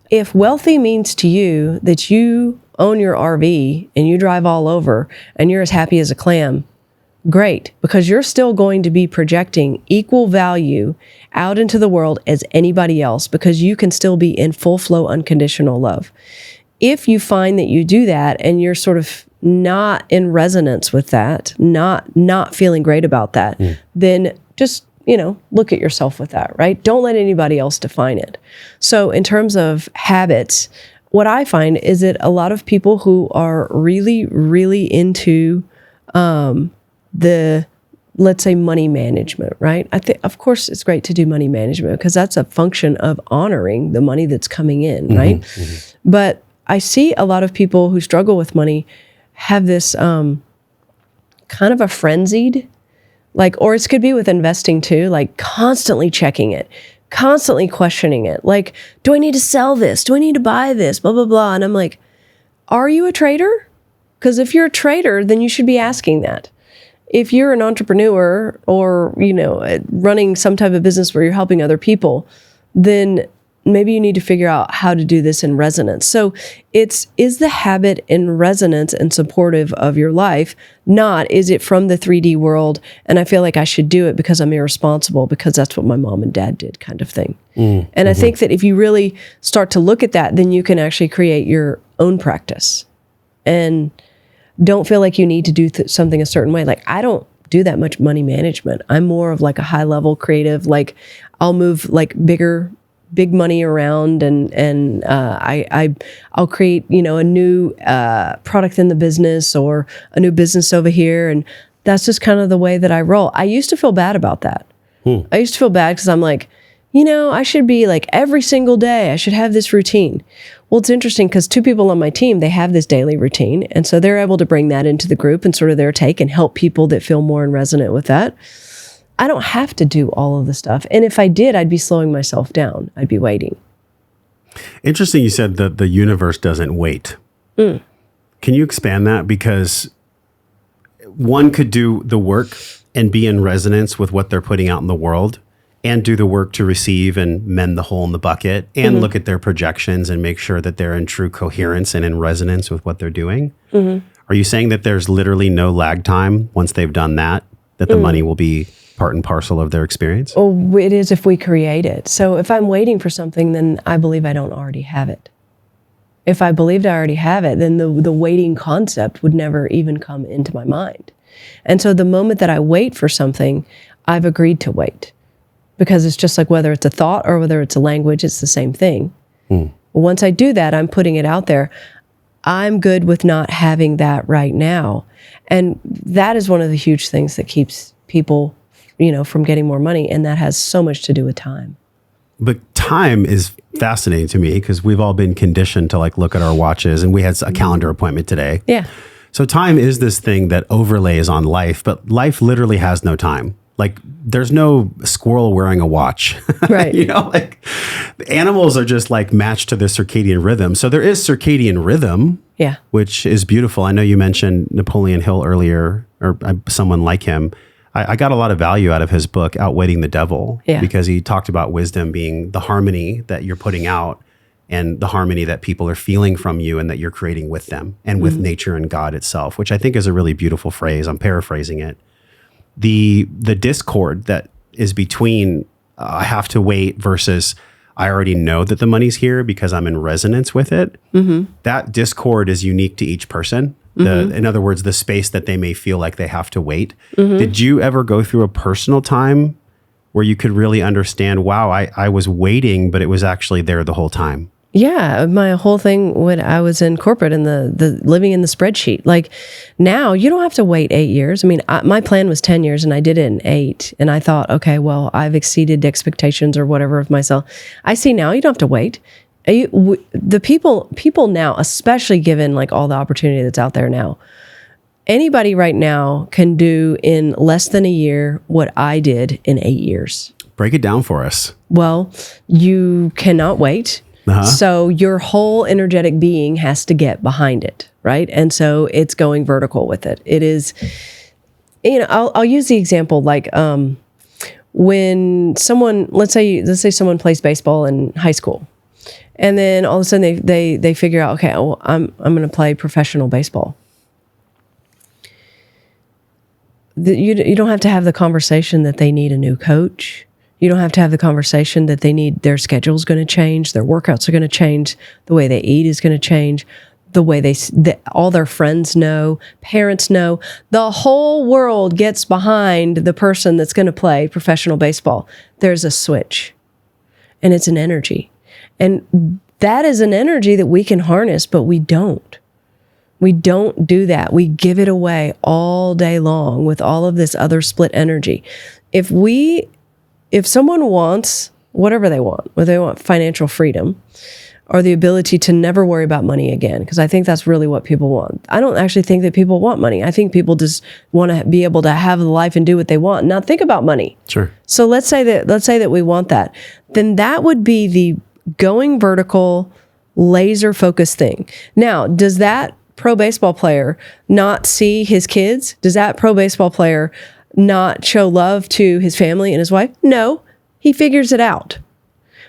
if wealthy means to you that you own your RV and you drive all over and you're as happy as a clam, great, because you're still going to be projecting equal value out into the world as anybody else because you can still be in full flow unconditional love. If you find that you do that and you're sort of not in resonance with that, not feeling great about that, then just, look at yourself with that, right? Don't let anybody else define it. So in terms of habits, what I find is that a lot of people who are really, really into let's say money management, right? I think, of course, it's great to do money management because that's a function of honoring the money that's coming in, right? But I see a lot of people who struggle with money have this kind of a frenzied, or it could be with investing too, constantly checking it, constantly questioning it. Like, do I need to sell this? Do I need to buy this? Blah, blah, blah. And I'm like, are you a trader? Because if you're a trader, then you should be asking that. If you're an entrepreneur or, running some type of business where you're helping other people, then maybe you need to figure out how to do this in resonance. So is the habit in resonance and supportive of your life? Not, is it from the 3D world and I feel like I should do it because I'm irresponsible because that's what my mom and dad did kind of thing. And I think that if you really start to look at that, then you can actually create your own practice and don't feel like you need to do something a certain way. I don't do that much money management. I'm more of a high level creative, I'll move big money around and I'll create, a new product in the business or a new business over here. And that's just kind of the way that I roll. I used to feel bad about that. I used to feel bad because I'm like, I should be every single day, I should have this routine. Well, it's interesting because 2 people on my team, they have this daily routine. And so they're able to bring that into the group and sort of their take and help people that feel more in resonant with that. I don't have to do all of the stuff. And if I did, I'd be slowing myself down. I'd be waiting. Interesting. You said that the universe doesn't wait. Can you expand that? Because one could do the work and be in resonance with what they're putting out in the world and do the work to receive and mend the hole in the bucket and look at their projections and make sure that they're in true coherence and in resonance with what they're doing. Are you saying that there's literally no lag time once they've done that the money will be part and parcel of their experience? Oh, it is if we create it. So if I'm waiting for something, then I believe I don't already have it. If I believed I already have it, then the waiting concept would never even come into my mind. And so the moment that I wait for something, I've agreed to wait. Because it's just like whether it's a thought or whether it's a language, it's the same thing. Once I do that, I'm putting it out there. I'm good with not having that right now. And that is one of the huge things that keeps people, from getting more money. And that has so much to do with time. But time is fascinating to me because we've all been conditioned to look at our watches, and we had a calendar appointment today. Yeah. So time is this thing that overlays on life, but life literally has no time. There's no squirrel wearing a watch. Right. Animals are just matched to the circadian rhythm. So there is circadian rhythm, which is beautiful. I know you mentioned Napoleon Hill earlier, or someone like him. I got a lot of value out of his book, Outwitting the Devil, because he talked about wisdom being the harmony that you're putting out and the harmony that people are feeling from you and that you're creating with them and with nature and God itself, which I think is a really beautiful phrase. I'm paraphrasing it. The discord that is between I have to wait versus I already know that the money's here because I'm in resonance with it. That discord is unique to each person. In other words, the space that they may feel like they have to wait. Did you ever go through a personal time where you could really understand, wow, I was waiting, but it was actually there the whole time. Yeah, my whole thing when I was in corporate and the living in the spreadsheet. Like now, you don't have to wait 8 years. I mean, my plan was 10 years and I did it in 8. And I thought, okay, well, I've exceeded expectations or whatever of myself. I see now you don't have to wait. The people now, especially given like all the opportunity that's out there now, anybody right now can do in less than a year what I did in 8 years. Break it down for us. Well, you cannot wait. So your whole energetic being has to get behind it, right? And so it's going vertical with it. It is, I'll use the example like when someone, let's say someone plays baseball in high school, and then all of a sudden they figure out, okay, well, I'm going to play professional baseball. You don't have to have the conversation that they need a new coach. You don't have to have the conversation that they need, their schedule's going to change, their workouts are going to change, the way they eat is going to change, the way all their friends know, parents know. The whole world gets behind the person that's going to play professional baseball. There's a switch, and it's an energy. And that is an energy that we can harness, but we don't. We don't do that. We give it away all day long with all of this other split energy. If someone wants whatever they want, whether they want financial freedom or the ability to never worry about money again, because I think that's really what people want. I don't actually think that people want money. I think people just want to be able to have a life and do what they want and not think about money. Sure. So let's say that we want that. Then that would be the going vertical, laser focused thing. Now, does that pro baseball player not see his kids? Does that pro baseball player not show love to his family and his wife? No, he figures it out.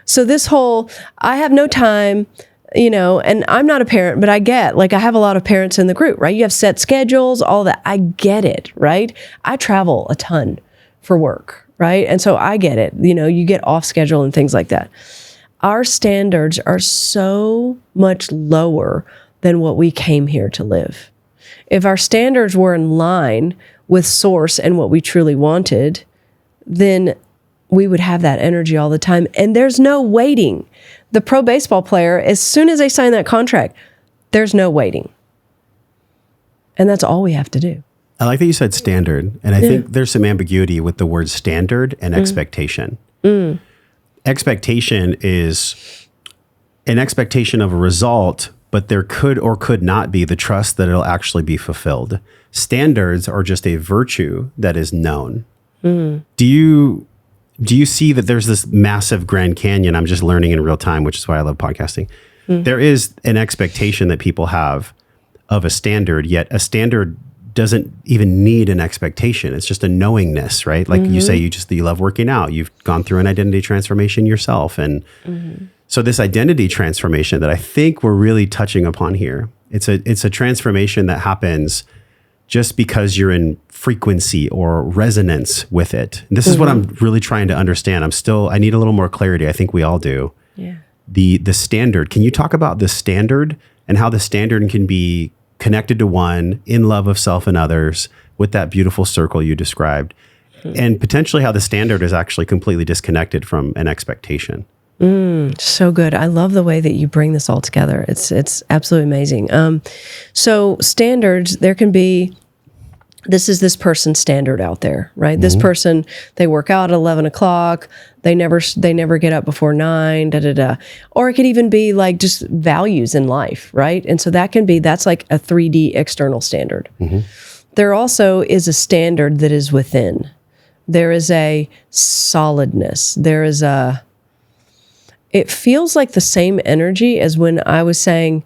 So this whole, I have no time, and I'm not a parent, but I get, like, I have a lot of parents in the group, right? You have set schedules, all that. I get it, right? I travel a ton for work, right? And so I get it. You get off schedule and things like that. Our standards are so much lower than what we came here to live. If our standards were in line with source and what we truly wanted, then we would have that energy all the time. And there's no waiting. The pro baseball player, as soon as they sign that contract, there's no waiting. And that's all we have to do. I like that you said standard. And I think there's some ambiguity with the word standard and expectation. Expectation is an expectation of a result, but there could or could not be the trust that it'll actually be fulfilled. Standards are just a virtue that is known. Do you see that there's this massive Grand Canyon? I'm just learning in real time, which is why I love podcasting. There is an expectation that people have of a standard, yet a standard doesn't even need an expectation. It's just a knowingness, right? Like you say, you love working out. You've gone through an identity transformation yourself. And so this identity transformation that I think we're really touching upon here, it's a transformation that happens just because you're in frequency or resonance with it. And this is what I'm really trying to understand. I need a little more clarity. I think we all do. Yeah. The standard. Can you talk about the standard and how the standard can be connected to one, in love of self and others, with that beautiful circle you described, and potentially how the standard is actually completely disconnected from an expectation? So good. I love the way that you bring this all together. It's absolutely amazing. So standards, there can be, this is this person's standard out there, right? This person, they work out at 11 o'clock. They never get up before 9, Or it could even be like just values in life, right? And so that's like a 3D external standard. There also is a standard that is within. There is a solidness. It feels like the same energy as when I was saying,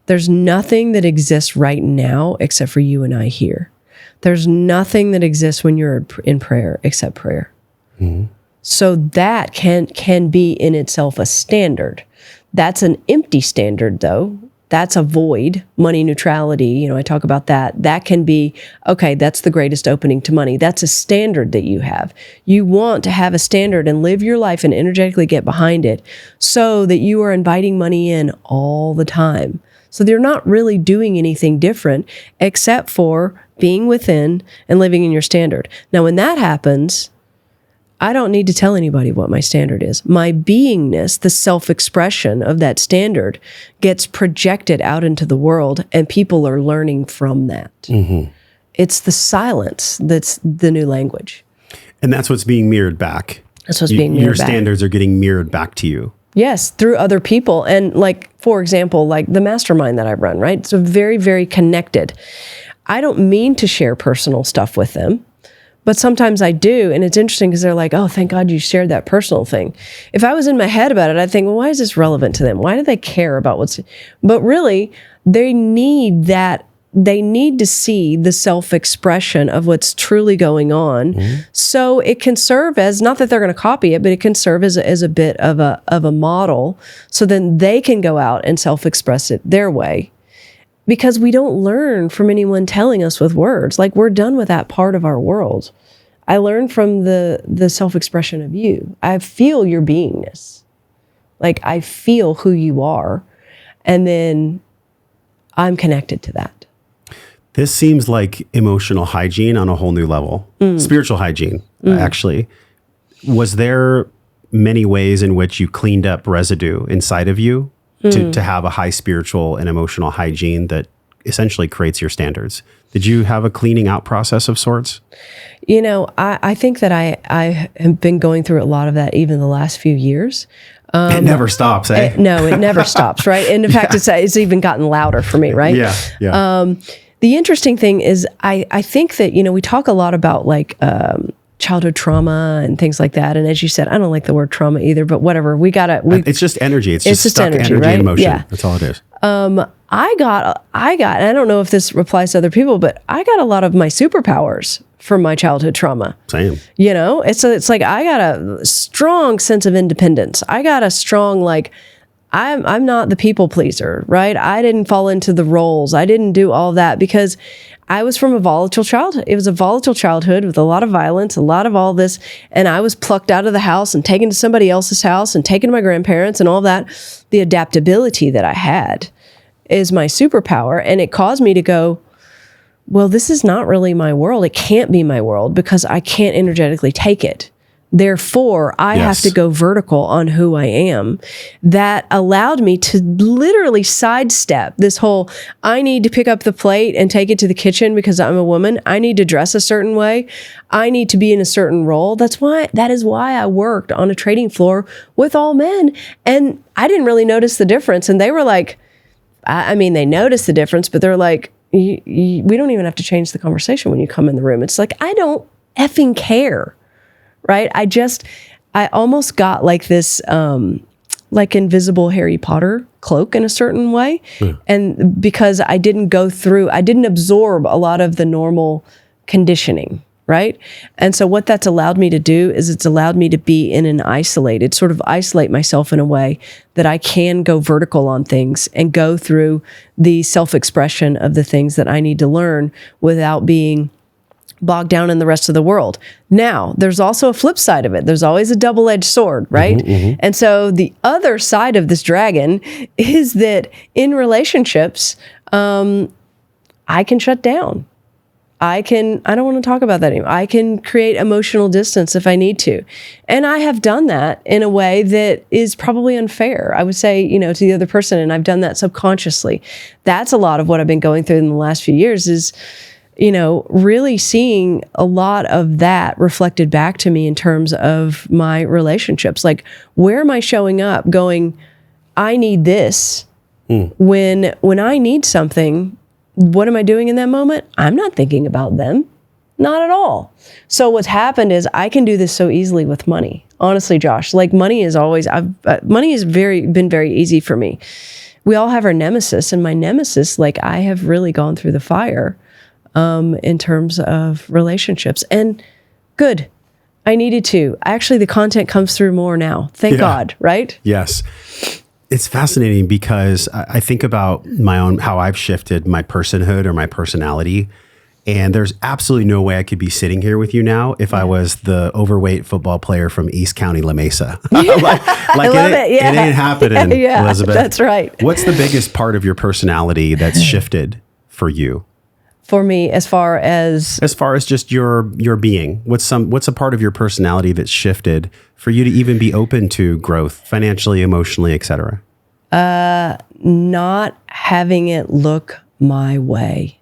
there's nothing that exists right now except for you and I here. There's nothing that exists when you're in prayer except prayer. So that can be in itself a standard. That's an empty standard, though. That's a void. Money neutrality, I talk about that. That can be, okay, that's the greatest opening to money. That's a standard that you have. You want to have a standard and live your life and energetically get behind it so that you are inviting money in all the time. So they're not really doing anything different except for being within and living in your standard. Now, when that happens, I don't need to tell anybody what my standard is. My beingness, the self-expression of that standard, gets projected out into the world, and people are learning from that. It's the silence that's the new language. And that's what's being mirrored back. That's what's being mirrored Your back. standards are getting mirrored back to you. Yes, through other people. And like, for example, like the mastermind that I run, right? So very, very connected. I don't mean to share personal stuff with them, but sometimes I do. And it's interesting because they're like, oh, thank God you shared that personal thing. If I was in my head about it, I'd think, well, why is this relevant to them? Why do they care about but really, they need that. They need to see the self-expression of what's truly going on. So it can serve as, not that they're going to copy it, but it can serve as a bit of a model. So then they can go out and self-express it their way. Because we don't learn from anyone telling us with words. Like, we're done with that part of our world. I learn from the self-expression of you. I feel your beingness. Like, I feel who you are. And then I'm connected to that. This seems like emotional hygiene on a whole new level. Spiritual hygiene, actually. Was there many ways in which you cleaned up residue inside of you to have a high spiritual and emotional hygiene that essentially creates your standards? Did you have a cleaning out process of sorts? You know, I think that I have been going through a lot of that even the last few years. It never stops, eh? No, it never stops, right? And in fact, it's even gotten louder for me, right? Yeah. The interesting thing is I think that, we talk a lot about like childhood trauma and things like that. And as you said, I don't like the word trauma either, but whatever. It's just energy. It's just stuck energy right? and emotion. Yeah. That's all it is. I got, and I don't know if this applies to other people, but I got a lot of my superpowers from my childhood trauma. Same. It's like I got a strong sense of independence. I got a strong, like, I'm not the people pleaser, right? I didn't fall into the roles. I didn't do all that because I was from a volatile childhood. It was a volatile childhood with a lot of violence, a lot of all this. And I was plucked out of the house and taken to somebody else's house and taken to my grandparents and all that. The adaptability that I had is my superpower. And it caused me to go, well, this is not really my world. It can't be my world because I can't energetically take it. Therefore, I have to go vertical on who I am. That allowed me to literally sidestep this whole, I need to pick up the plate and take it to the kitchen because I'm a woman. I need to dress a certain way. I need to be in a certain role. That is why I worked on a trading floor with all men. And I didn't really notice the difference. And they were like, they noticed the difference, but they're like, we don't even have to change the conversation when you come in the room. It's like, I don't effing care. Right? I almost got like this, like invisible Harry Potter cloak in a certain way. And because I didn't absorb a lot of the normal conditioning, right? And so what that's allowed me to do is it's allowed me to be in an isolate myself in a way that I can go vertical on things and go through the self-expression of the things that I need to learn without being bogged down in the rest of the world. Now, there's also a flip side of it. There's always a double-edged sword, right? And so the other side of this dragon is that in relationships, I can shut down. I don't want to talk about that anymore. I can create emotional distance if I need to. And I have done that in a way that is probably unfair, I would say, to the other person. And I've done that subconsciously. That's a lot of what I've been going through in the last few years is, really seeing a lot of that reflected back to me in terms of my relationships. Like, where am I showing up going, I need this. When I need something, what am I doing in that moment? I'm not thinking about them. Not at all. So what's happened is I can do this so easily with money. Honestly, Josh, like money has been very easy for me. We all have our nemesis, and my nemesis, like I have really gone through the fire in terms of relationships. And good. I needed to. Actually, the content comes through more now. Thank God, right? Yes. It's fascinating because I think about how I've shifted my personhood or my personality. And there's absolutely no way I could be sitting here with you now if I was the overweight football player from East County, La Mesa. I love it. Yeah. It ain't happening, Elizabeth. That's right. What's the biggest part of your personality that's shifted for you? for me, as far as just your being, what's a part of your personality that's shifted for you to even be open to growth financially, emotionally, etc.? Not having it look my way.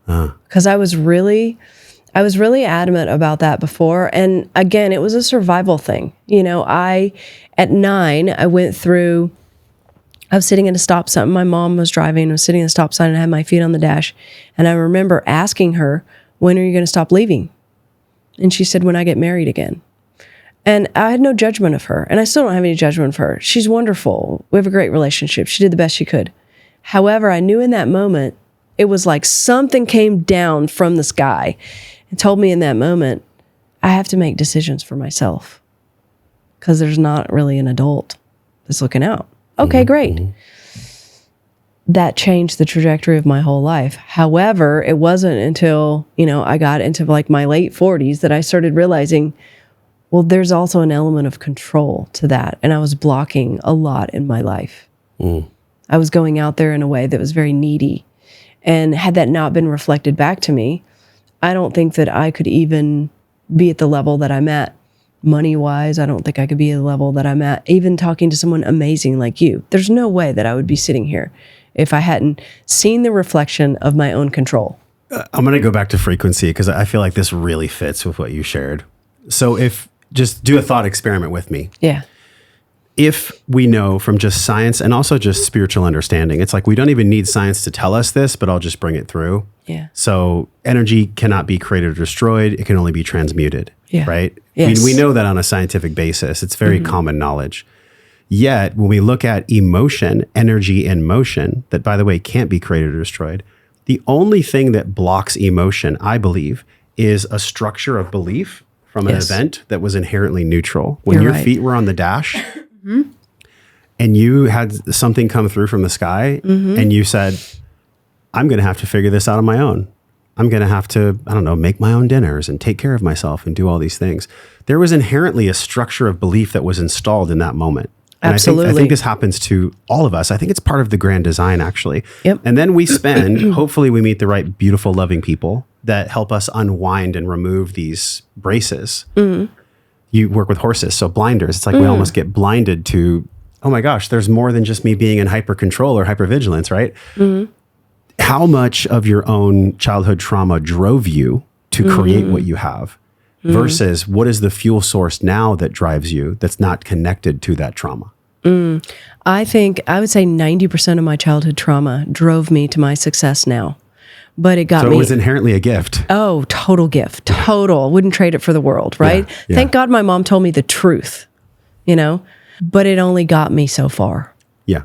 Because I was really adamant about that before. And again, it was a survival thing. At 9, I was sitting at a stop sign. My mom was driving, I was sitting at a stop sign and I had my feet on the dash. And I remember asking her, when are you going to stop leaving? And she said, when I get married again. And I had no judgment of her. And I still don't have any judgment of her. She's wonderful. We have a great relationship. She did the best she could. However, I knew in that moment, it was like something came down from the sky and told me in that moment, I have to make decisions for myself because there's not really an adult that's looking out. Okay, great. That changed the trajectory of my whole life. However, it wasn't until, I got into like my late 40s that I started realizing, well, there's also an element of control to that. And I was blocking a lot in my life. I was going out there in a way that was very needy. And had that not been reflected back to me, I don't think that I could even be at the level that I'm at money-wise. I don't think I could be at the level that I'm at, even talking to someone amazing like you. There's no way that I would be sitting here if I hadn't seen the reflection of my own control. I'm going to go back to frequency because I feel like this really fits with what you shared. So just do a thought experiment with me. Yeah. If we know from just science and also just spiritual understanding, it's like we don't even need science to tell us this, but I'll just bring it through. Yeah. So energy cannot be created or destroyed. It can only be transmuted. Yeah. Right? Yes. We know that on a scientific basis. It's very common knowledge. Yet, when we look at emotion, energy, and motion, that, by the way, can't be created or destroyed, the only thing that blocks emotion, I believe, is a structure of belief from an event that was inherently neutral. When your feet were on the dash and you had something come through from the sky and you said, I'm going to have to figure this out on my own. I'm going to have to, make my own dinners and take care of myself and do all these things. There was inherently a structure of belief that was installed in that moment. And Absolutely. I think this happens to all of us. I think it's part of the grand design, actually. Yep. And then we hopefully we meet the right, beautiful, loving people that help us unwind and remove these braces. You work with horses, so blinders. It's like we almost get blinded to, oh my gosh, there's more than just me being in hyper control or hypervigilance, right? How much of your own childhood trauma drove you to create what you have versus what is the fuel source now that drives you that's not connected to that trauma? I think I would say 90% of my childhood trauma drove me to my success now. But it got me. So it was inherently a gift. Oh, total gift. Total. Wouldn't trade it for the world, right? Yeah. Thank God my mom told me the truth, but it only got me so far. Yeah.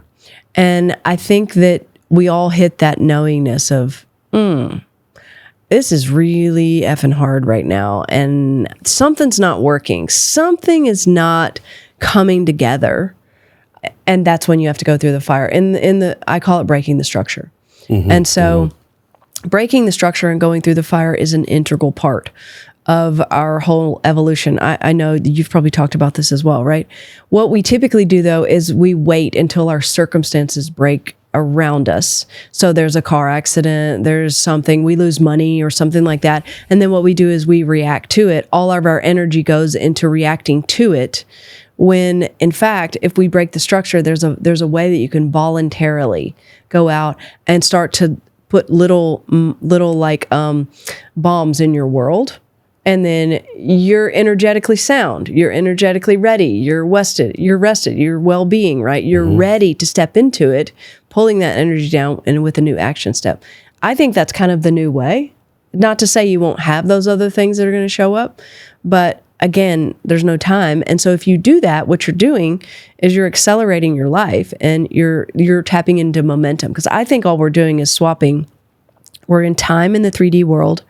And I think that we all hit that knowingness of, this is really effing hard right now. And something's not working. Something is not coming together. And that's when you have to go through the fire. I call it breaking the structure. And so breaking the structure and going through the fire is an integral part of our whole evolution. I know you've probably talked about this as well, right? What we typically do, though, is we wait until our circumstances break around us. So there's a car accident, there's something, we lose money or something like that. And then what we do is we react to it. All of our energy goes into reacting to it. When in fact, if we break the structure, there's a way that you can voluntarily go out and start to put little bombs in your world. And then you're energetically sound, you're energetically ready, you're rested, you're well-being, right? You're ready to step into it, pulling that energy down and with a new action step. I think that's kind of the new way. Not to say you won't have those other things that are going to show up, but again, there's no time. And so if you do that, what you're doing is you're accelerating your life and you're tapping into momentum. Because I think all we're doing is swapping. We're in time in the 3D world.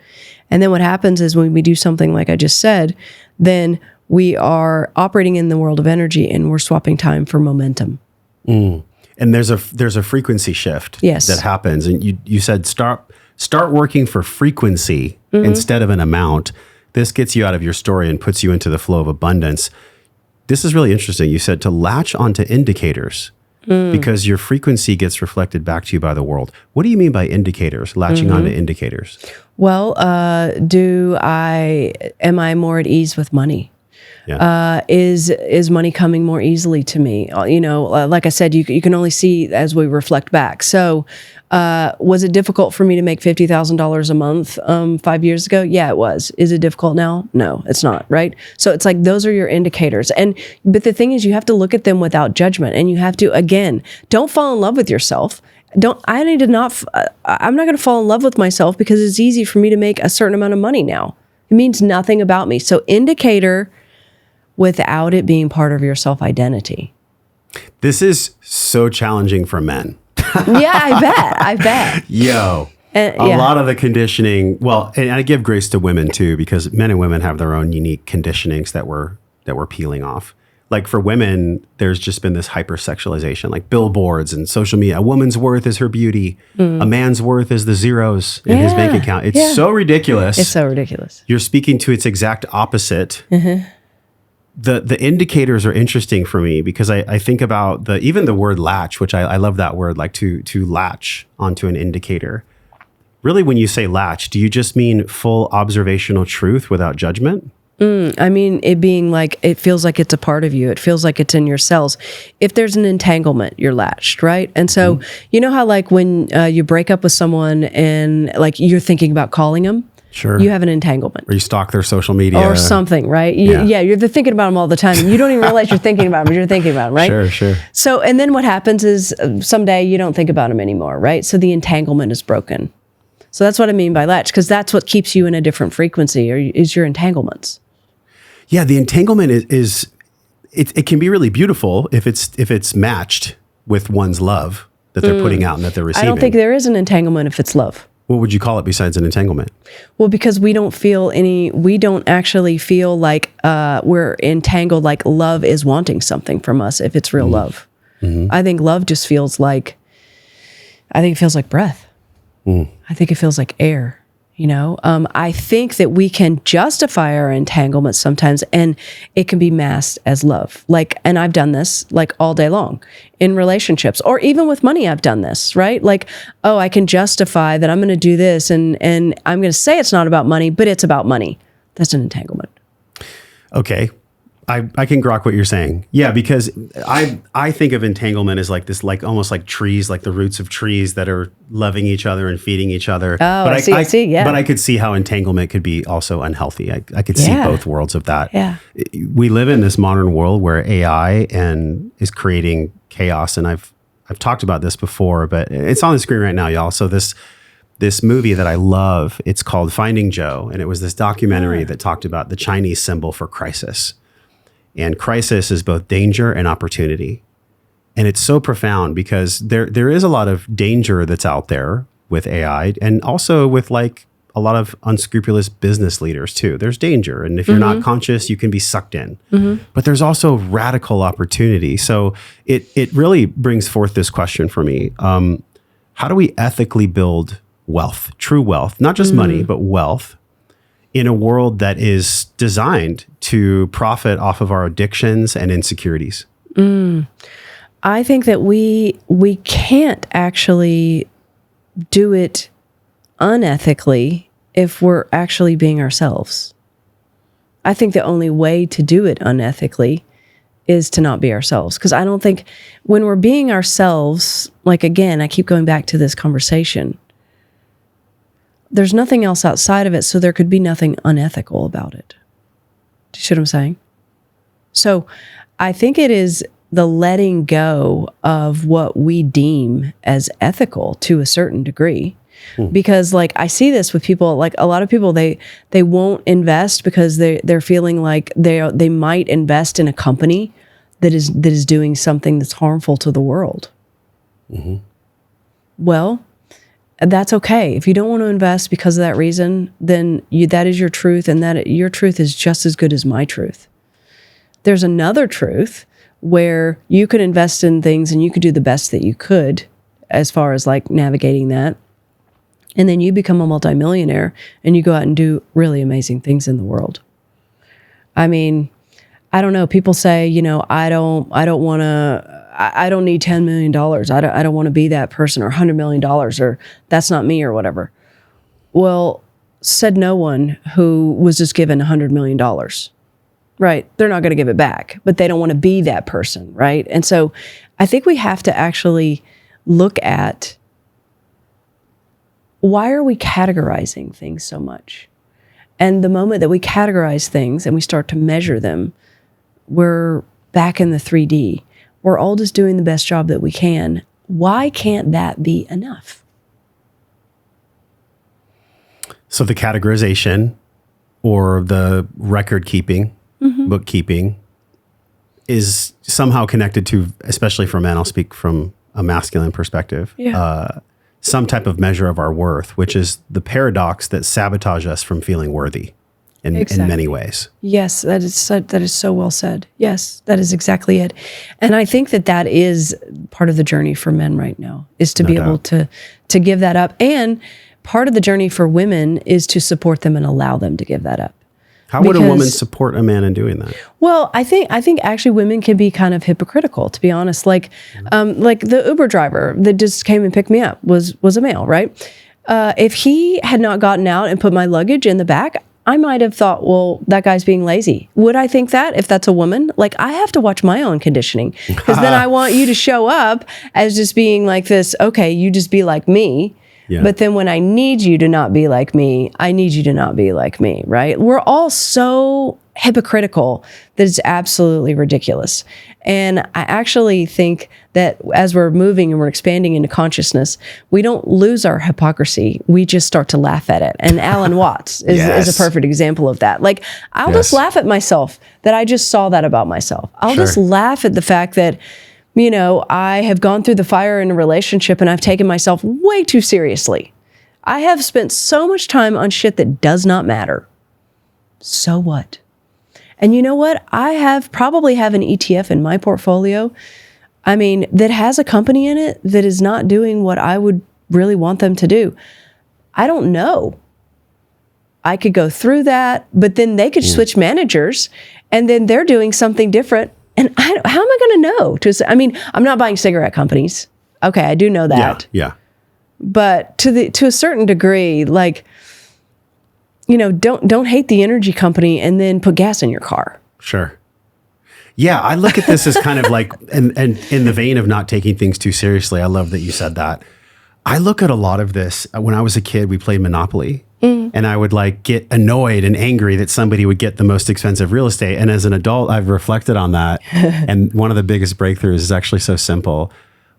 And then what happens is when we do something like I just said, then we are operating in the world of energy and we're swapping time for momentum. And there's a frequency shift that happens. And you said start working for frequency instead of an amount. This gets you out of your story and puts you into the flow of abundance. This is really interesting. You said to latch onto indicators because your frequency gets reflected back to you by the world. What do you mean by indicators, latching onto indicators? Well, am I more at ease with money? Yeah. Is money coming more easily to me? Like I said, you can only see as we reflect back. So, was it difficult for me to make $50,000 a month 5 years ago? Yeah, it was. Is it difficult now? No, it's not. Right. So it's like those are your indicators. But the thing is, you have to look at them without judgment, and you have to don't fall in love with yourself. I'm not going to fall in love with myself because it's easy for me to make a certain amount of money now. It means nothing about me. So indicator without it being part of your self-identity. This is so challenging for men. Yeah, I bet. Yo, a lot of the conditioning, and I give grace to women too, because men and women have their own unique conditionings that we're peeling off. Like for women, there's just been this hypersexualization, like billboards and social media. A woman's worth is her beauty. A man's worth is the zeros in his bank account. It's so ridiculous. It's so ridiculous. You're speaking to its exact opposite. The indicators are interesting for me because I think about even the word latch, which I love that word, like to latch onto an indicator. Really, when you say latch, do you just mean full observational truth without judgment? I mean, it being like, it feels like it's a part of you. It feels like it's in your cells. If there's an entanglement, you're latched, right? And so, you know how like when you break up with someone and like you're thinking about calling them? Sure. You have an entanglement. Or you stalk their social media. Or something, right? You're thinking about them all the time. And you don't even realize you're thinking about them, but you're thinking about them, right? Sure. So, and then what happens is someday you don't think about them anymore, right? So the entanglement is broken. So that's what I mean by latch, because that's what keeps you in a different frequency, or is your entanglements. Yeah, the entanglement it can be really beautiful if it's matched with one's love that they're putting out and that they're receiving. I don't think there is an entanglement if it's love. What would you call it besides an entanglement? Well, because we don't actually feel like we're entangled, like love is wanting something from us if it's real love. I think love just feels like breath. I think it feels like air. I think that we can justify our entanglement sometimes, and it can be masked as love. And I've done this all day long in relationships, or even with money. I've done this, right? I can justify that I'm going to do this, and I'm going to say it's not about money, but it's about money. That's an entanglement. Okay. I can grok what you're saying. Yeah, because I think of entanglement as like this, like almost like trees, like the roots of trees that are loving each other and feeding each other. Oh, but I see, yeah. But I could see how entanglement could be also unhealthy. I could see both worlds of that. Yeah. We live in this modern world where AI is creating chaos, and I've talked about this before, but it's on the screen right now, y'all. So this movie that I love, it's called Finding Joe, and it was this documentary that talked about the Chinese symbol for crisis. And crisis is both danger and opportunity. And it's so profound because there is a lot of danger that's out there with AI, and also with like a lot of unscrupulous business leaders too. There's danger. And if you're not conscious, you can be sucked in. But there's also radical opportunity. So it really brings forth this question for me. How do we ethically build wealth, true wealth, not just money, but wealth, in a world that is designed to profit off of our addictions and insecurities? I think that we can't actually do it unethically if we're actually being ourselves. I think the only way to do it unethically is to not be ourselves. Because I don't think when we're being ourselves, again, I keep going back to this conversation, there's nothing else outside of it, so there could be nothing unethical about it. Do you see what I'm saying? So I think it is the letting go of what we deem as ethical to a certain degree. Because I see this with people, a lot of people, they won't invest because they're feeling like they might invest in a company that is doing something that's harmful to the world. Well, that's okay. If you don't want to invest because of that reason, then that is your truth, and that your truth is just as good as my truth. There's another truth where you could invest in things and you could do the best that you could as far as navigating that. And then you become a multimillionaire and you go out and do really amazing things in the world. I mean, I don't know. People say, I don't want to, I don't need $10 million. I don't want to be that person, or $100 million, or that's not me, or whatever. Well, said no one who was just given $100 million, right? They're not going to give it back, but they don't want to be that person, right? And so I think we have to actually look at, why are we categorizing things so much? And the moment that we categorize things and we start to measure them, we're back in the 3D. We're all just doing the best job that we can. Why can't that be enough? So the categorization or the record keeping, bookkeeping, is somehow connected to, especially for men, I'll speak from a masculine perspective, some type of measure of our worth, which is the paradox that sabotage us from feeling worthy in many ways. Yes, that is so well said. Yes, that is exactly it. And I think that is part of the journey for men right now, is to be able to give that up. And part of the journey for women is to support them and allow them to give that up. How would a woman support a man in doing that? Well, I think actually women can be kind of hypocritical, to be honest. Like the Uber driver that just came and picked me up was a male, right? If he had not gotten out and put my luggage in the back, I might have thought, well, that guy's being lazy. Would I think that if that's a woman? Like, I have to watch my own conditioning, because then I want you to show up as just being like this, okay, you just be like me. Yeah. But then when I need you to not be like me, I need you to not be like me, right? We're all so hypocritical that it's absolutely ridiculous. And I actually think that as we're moving and we're expanding into consciousness, we don't lose our hypocrisy. We just start to laugh at it. And Alan Watts is a perfect example of that. Like, I'll just laugh at myself that I just saw that about myself. I'll just laugh at the fact that, you know, I have gone through the fire in a relationship and I've taken myself way too seriously. I have spent so much time on shit that does not matter. So what? And you know what? I probably have an ETF in my portfolio, I mean, that has a company in it that is not doing what I would really want them to do. I don't know. I could go through that, but then they could switch managers and then they're doing something different. And how am I going to know? I mean, I'm not buying cigarette companies. Okay, I do know that. Yeah. But to a certain degree, like, you know, don't hate the energy company and then put gas in your car. Sure. Yeah, I look at this as kind of like, and in the vein of not taking things too seriously, I love that you said that. I look at a lot of this. When I was a kid, we played Monopoly. And I would like get annoyed and angry that somebody would get the most expensive real estate. And as an adult, I've reflected on that. And one of the biggest breakthroughs is actually so simple.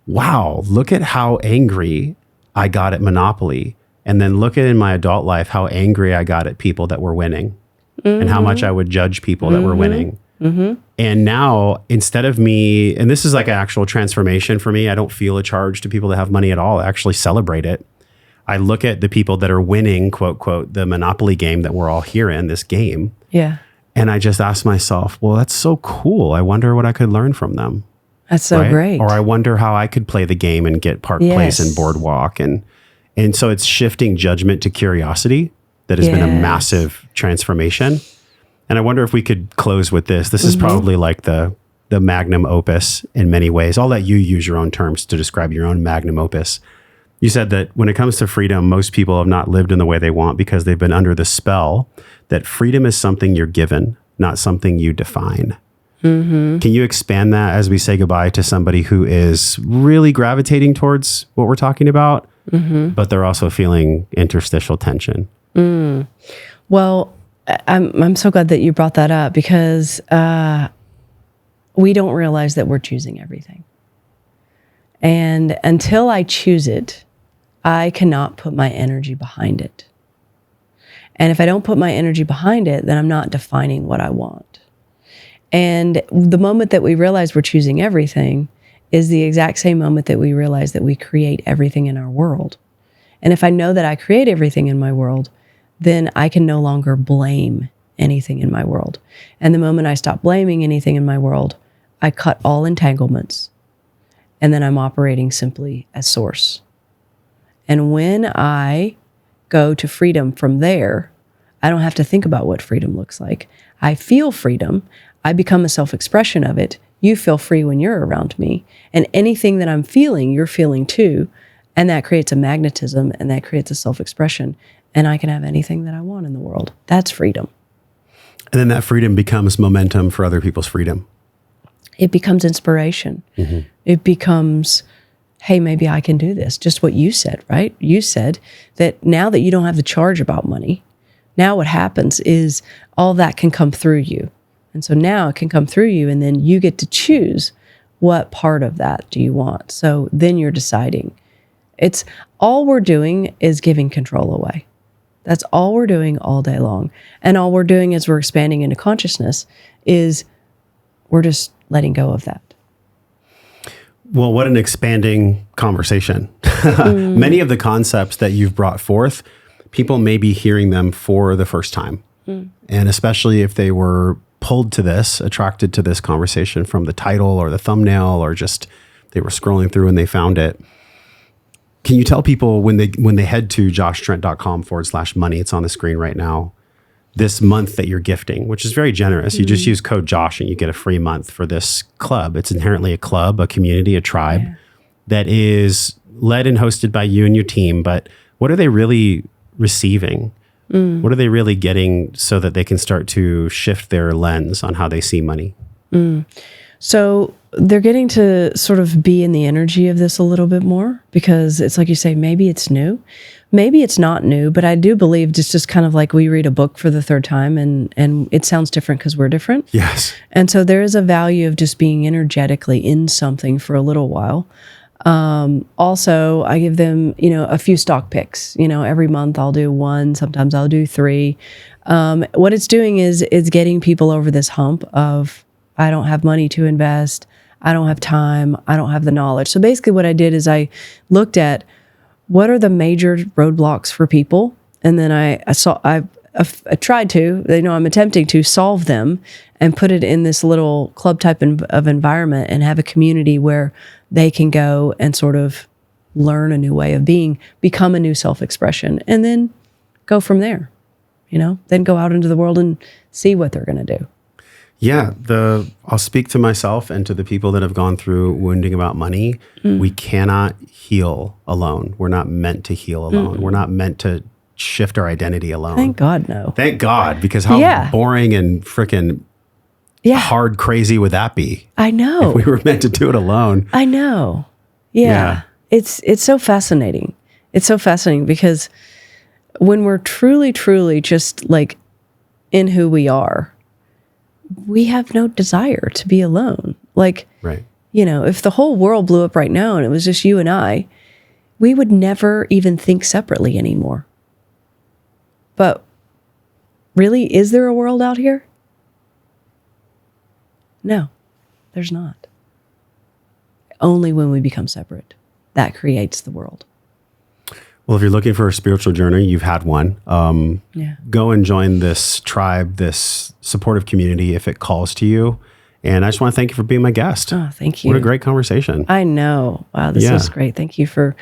Wow, look at how angry I got at Monopoly. And then look at in my adult life how angry I got at people that were winning and how much I would judge people that were winning. And now, instead of me, and this is like an actual transformation for me, I don't feel a charge to people that have money at all. I actually celebrate it. I look at the people that are winning, quote, quote, the Monopoly game that we're all here in, this game. Yeah. And I just ask myself, well, that's so cool. I wonder what I could learn from them. That's so great. Or I wonder how I could play the game and get Park Place and Boardwalk. And so it's shifting judgment to curiosity. That has been a massive transformation. And I wonder if we could close with this. This is probably like the magnum opus in many ways. I'll let you use your own terms to describe your own magnum opus. You said that when it comes to freedom, most people have not lived in the way they want because they've been under the spell that freedom is something you're given, not something you define. Can you expand that as we say goodbye to somebody who is really gravitating towards what we're talking about, but they're also feeling interstitial tension? Well, I'm so glad that you brought that up, because we don't realize that we're choosing everything. And until I choose it, I cannot put my energy behind it. And if I don't put my energy behind it, then I'm not defining what I want. And the moment that we realize we're choosing everything is the exact same moment that we realize that we create everything in our world. And if I know that I create everything in my world, then I can no longer blame anything in my world. And the moment I stop blaming anything in my world, I cut all entanglements. And then I'm operating simply as source. And when I go to freedom from there, I don't have to think about what freedom looks like. I feel freedom. I become a self-expression of it. You feel free when you're around me. And anything that I'm feeling, you're feeling too. And that creates a magnetism and that creates a self-expression. And I can have anything that I want in the world. That's freedom. And then that freedom becomes momentum for other people's freedom. It becomes inspiration. Mm-hmm. It becomes, hey, maybe I can do this. Just what you said, right? You said that now that you don't have to charge about money, now what happens is all that can come through you. And so now it can come through you, and then you get to choose what part of that do you want. So then you're deciding. It's all we're doing is giving control away. That's all we're doing all day long. And all we're doing as we're expanding into consciousness is we're just letting go of that. Well, what an expanding conversation. Many of the concepts that you've brought forth, people may be hearing them for the first time. And especially if they were pulled to this, attracted to this conversation from the title or the thumbnail, or just they were scrolling through and they found it. Can you tell people when they head to joshtrent.com/money, it's on the screen right now, this month that you're gifting, which is very generous. You just use code Josh and you get a free month for this club. It's inherently a club, a community, a tribe that is led and hosted by you and your team. But what are they really receiving? What are they really getting so that they can start to shift their lens on how they see money? So they're getting to sort of be in the energy of this a little bit more, because it's like you say, maybe it's new, maybe it's not new, but I do believe it's just kind of like we read a book for the third time and it sounds different because we're different. Yes. And so there is a value of just being energetically in something for a little while. Also, I give them, a few stock picks. Every month I'll do one, sometimes I'll do three. What it's doing is getting people over this hump of, I don't have money to invest. I don't have time. I don't have the knowledge. So basically what I did is I looked at what are the major roadblocks for people. And then I tried to, I'm attempting to solve them and put it in this little club type of environment and have a community where they can go and sort of learn a new way of being, become a new self-expression, and then go from there, then go out into the world and see what they're going to do. Yeah, I'll speak to myself and to the people that have gone through wounding about money. We cannot heal alone. We're not meant to heal alone. We're not meant to shift our identity alone. Thank God, no. Thank God, because how boring and freaking hard crazy would that be? I know. If we were meant to do it alone. I know. Yeah. It's so fascinating. It's so fascinating because when we're truly, truly just like in who we are, we have no desire to be alone. Like, right. If the whole world blew up right now and it was just you and I, we would never even think separately anymore. But really, is there a world out here? No, there's not. Only when we become separate, that creates the world. Well, if you're looking for a spiritual journey, you've had one. Go and join this tribe, this supportive community if it calls to you. And I just want to thank you for being my guest. Oh, thank you. What a great conversation. I know. Wow, this is great. Thank you for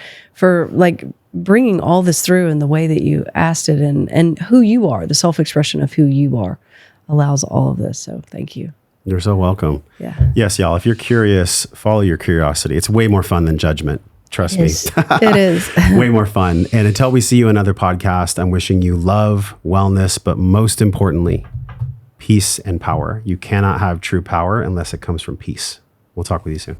like bringing all this through in the way that you asked it, and who you are, the self-expression of who you are allows all of this. So thank you. You're so welcome. Yeah. Yes, y'all. If you're curious, follow your curiosity. It's way more fun than judgment. Trust me. It is. Way more fun. And until we see you in another podcast, I'm wishing you love, wellness, but most importantly, peace and power. You cannot have true power unless it comes from peace. We'll talk with you soon.